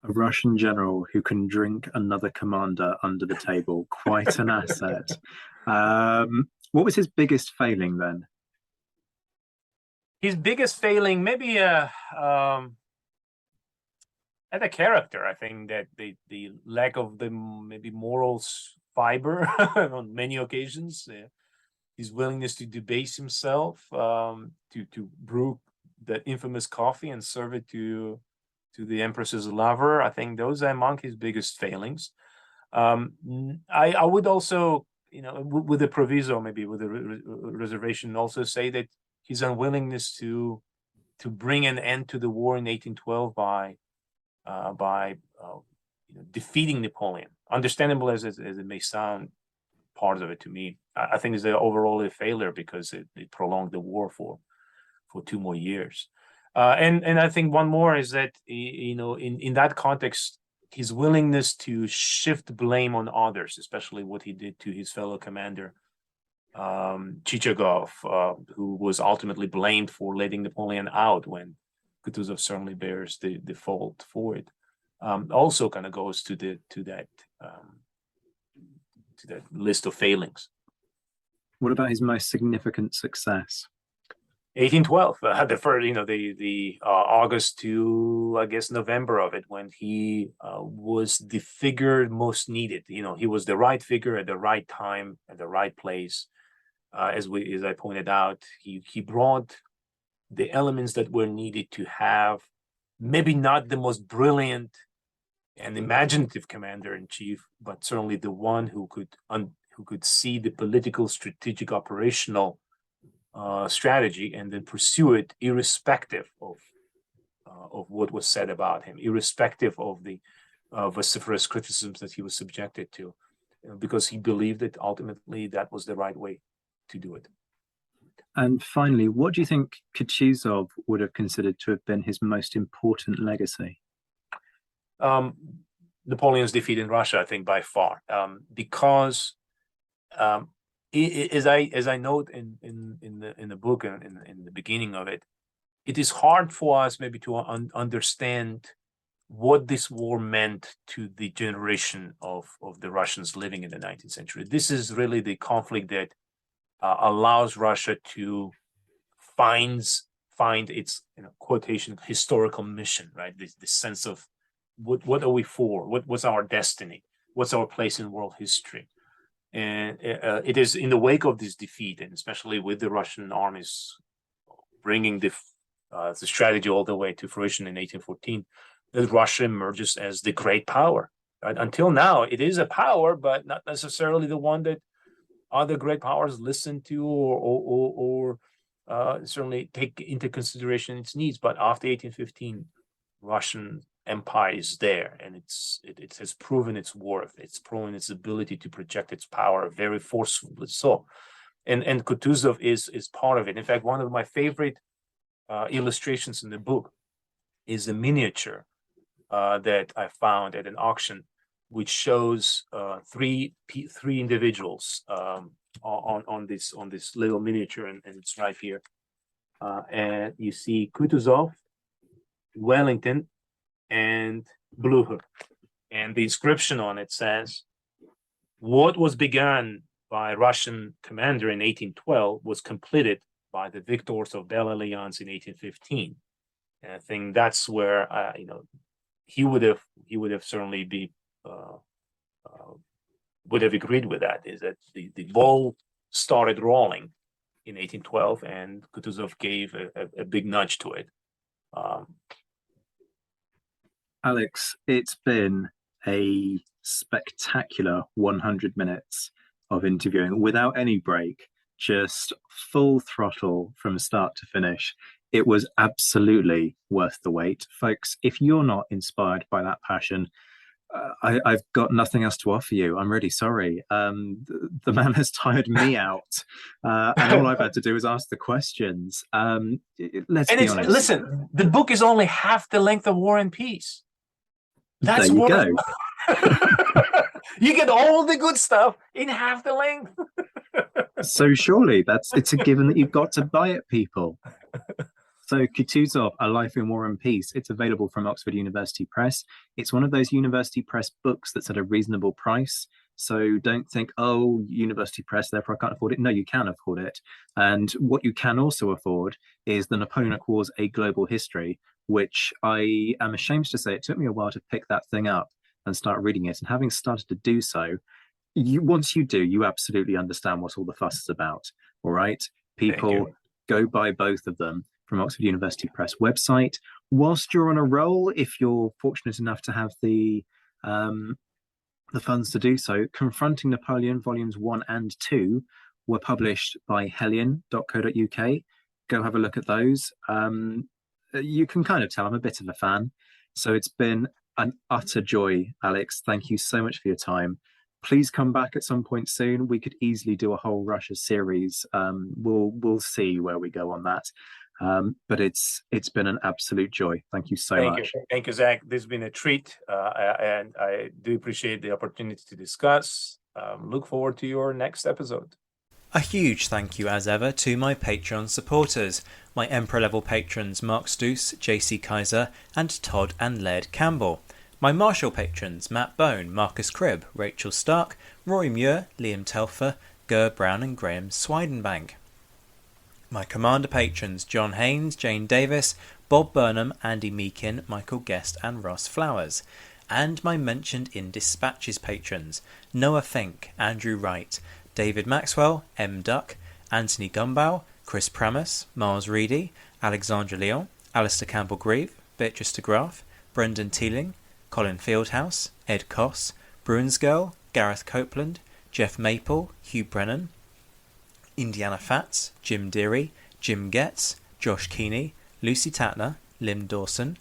A Russian general who can drink another commander under the table. Quite an asset. What was his biggest failing then? His biggest failing, maybe at a character. I think that the lack of the maybe morals fiber on many occasions, his willingness to debase himself, to brew that infamous coffee and serve it to the Empress's lover. I think those are among his biggest failings. I would also, with the proviso, maybe with the reservation, also say that his unwillingness to bring an end to the war in 1812 by defeating Napoleon, understandable as it may sound, part of it to me, I think is overall a failure because it prolonged the war for 2 more years. And I think one more is that in that context, his willingness to shift blame on others, especially what he did to his fellow commander Chichagov, who was ultimately blamed for letting Napoleon out when Kutuzov certainly bears the fault for it. Also kind of goes to that list of failings. What about his most significant success? 1812, the first, the August to, I guess, November of it, when he was the figure most needed. He was the right figure at the right time, at the right place. As I pointed out, he brought the elements that were needed to have maybe not the most brilliant and imaginative commander-in-chief, but certainly the one who could see the political, strategic, operational strategy and then pursue it irrespective of what was said about him, irrespective of the vociferous criticisms that he was subjected to, because he believed that ultimately that was the right way to do it. And finally, what do you think Kutuzov would have considered to have been his most important legacy? Napoleon's defeat in Russia, I think, by far, because as I note in the book and in the beginning of it, it is hard for us maybe to understand what this war meant to the generation of the Russians living in the 19th century. This is really the conflict that allows Russia to find its quotation historical mission, right? This sense of what are we for? What's our destiny? What's our place in world history? And it is in the wake of this defeat, and especially with the Russian armies bringing the strategy all the way to fruition in 1814, that Russia emerges as the great power. Right? Until now, it is a power, but not necessarily the one that other great powers listen to or certainly take into consideration its needs. But after 1815, Russian empire is there, and it has proven its worth. It's proven its ability to project its power very forcefully. So, and Kutuzov is part of it. In fact, one of my favorite illustrations in the book is a miniature that I found at an auction, which shows three individuals on this little miniature, and it's right here. And you see Kutuzov, Wellington, and Blucher. And the inscription on it says, "What was begun by Russian commander in 1812 was completed by the victors of Belle Alliance in 1815." And I think that's where he would have certainly would have agreed with that. Is that the ball started rolling in 1812, and Kutuzov gave a big nudge to it. Alex, it's been a spectacular 100 minutes of interviewing without any break, just full throttle from start to finish. It was absolutely worth the wait. Folks, if you're not inspired by that passion, I've got nothing else to offer you. I'm really sorry. The man has tired me out, and all I've had to do is ask the questions. Let's be honest. Listen, the book is only half the length of War and Peace. That's there you go. You get all the good stuff in half the length. So surely it's a given that you've got to buy it, people. So Kutuzov, A Life in War and Peace, it's available from Oxford University Press. It's one of those University Press books that's at a reasonable price. So don't think, oh, University Press, therefore I can't afford it. No, you can afford it. And what you can also afford is The Napoleonic Wars, A Global History, which I am ashamed to say it took me a while to pick that thing up and start reading it. And having started to do so, once you do, you absolutely understand what all the fuss is about. All right? People, go buy both of them from Oxford University Press website. Whilst you're on a roll, if you're fortunate enough to have the funds to do so, Confronting Napoleon Volumes 1 and 2 were published by hellion.co.uk. Go have a look at those. You can kind of tell I'm a bit of a fan. So it's been an utter joy, Alex. Thank you so much for your time. Please come back at some point soon. We could easily do a whole Russia series. We'll see where we go on that. But it's been an absolute joy. Thank you so much. Thank you, Zach. This has been a treat, and I do appreciate the opportunity to discuss. Look forward to your next episode. A huge thank you as ever to my Patreon supporters, my Emperor level patrons Mark Stoos, JC Kaiser and Todd and Laird Campbell, my Marshall patrons Matt Bone, Marcus Cribb, Rachel Stark, Rory Muir, Liam Telfer, Ger Brown and Graham Swidenbank. My Commander patrons John Haynes, Jane Davis, Bob Burnham, Andy Meakin, Michael Guest and Ross Flowers. And my mentioned in Dispatches patrons Noah Fink, Andrew Wright, David Maxwell, M. Duck, Anthony Gumbow, Chris Pramus, Miles Reedy, Alexandra Leon, Alistair Campbell-Grieve, Beatrice de Graaf, Brendan Teeling, Colin Fieldhouse, Ed Koss, Bruins Girl, Gareth Copeland, Jeff Maple, Hugh Brennan, Indiana Fats, Jim Deary, Jim Getz, Josh Keeney, Lucy Tatner, Lim Dawson,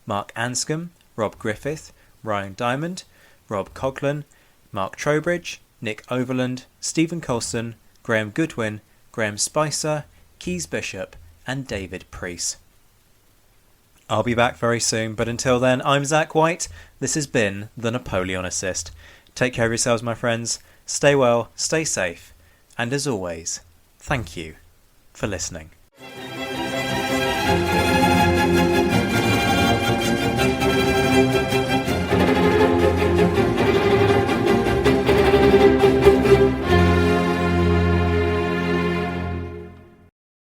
Mark Anscombe, Rob Griffith, Ryan Diamond, Rob Coughlin, Mark Trowbridge, Nick Overland, Stephen Colson, Graham Goodwin, Graham Spicer, Keys Bishop and David Preece. I'll be back very soon, but until then, I'm Zach White. This has been The Napoleon Assist. Take care of yourselves, my friends. Stay well, stay safe, and as always, thank you for listening.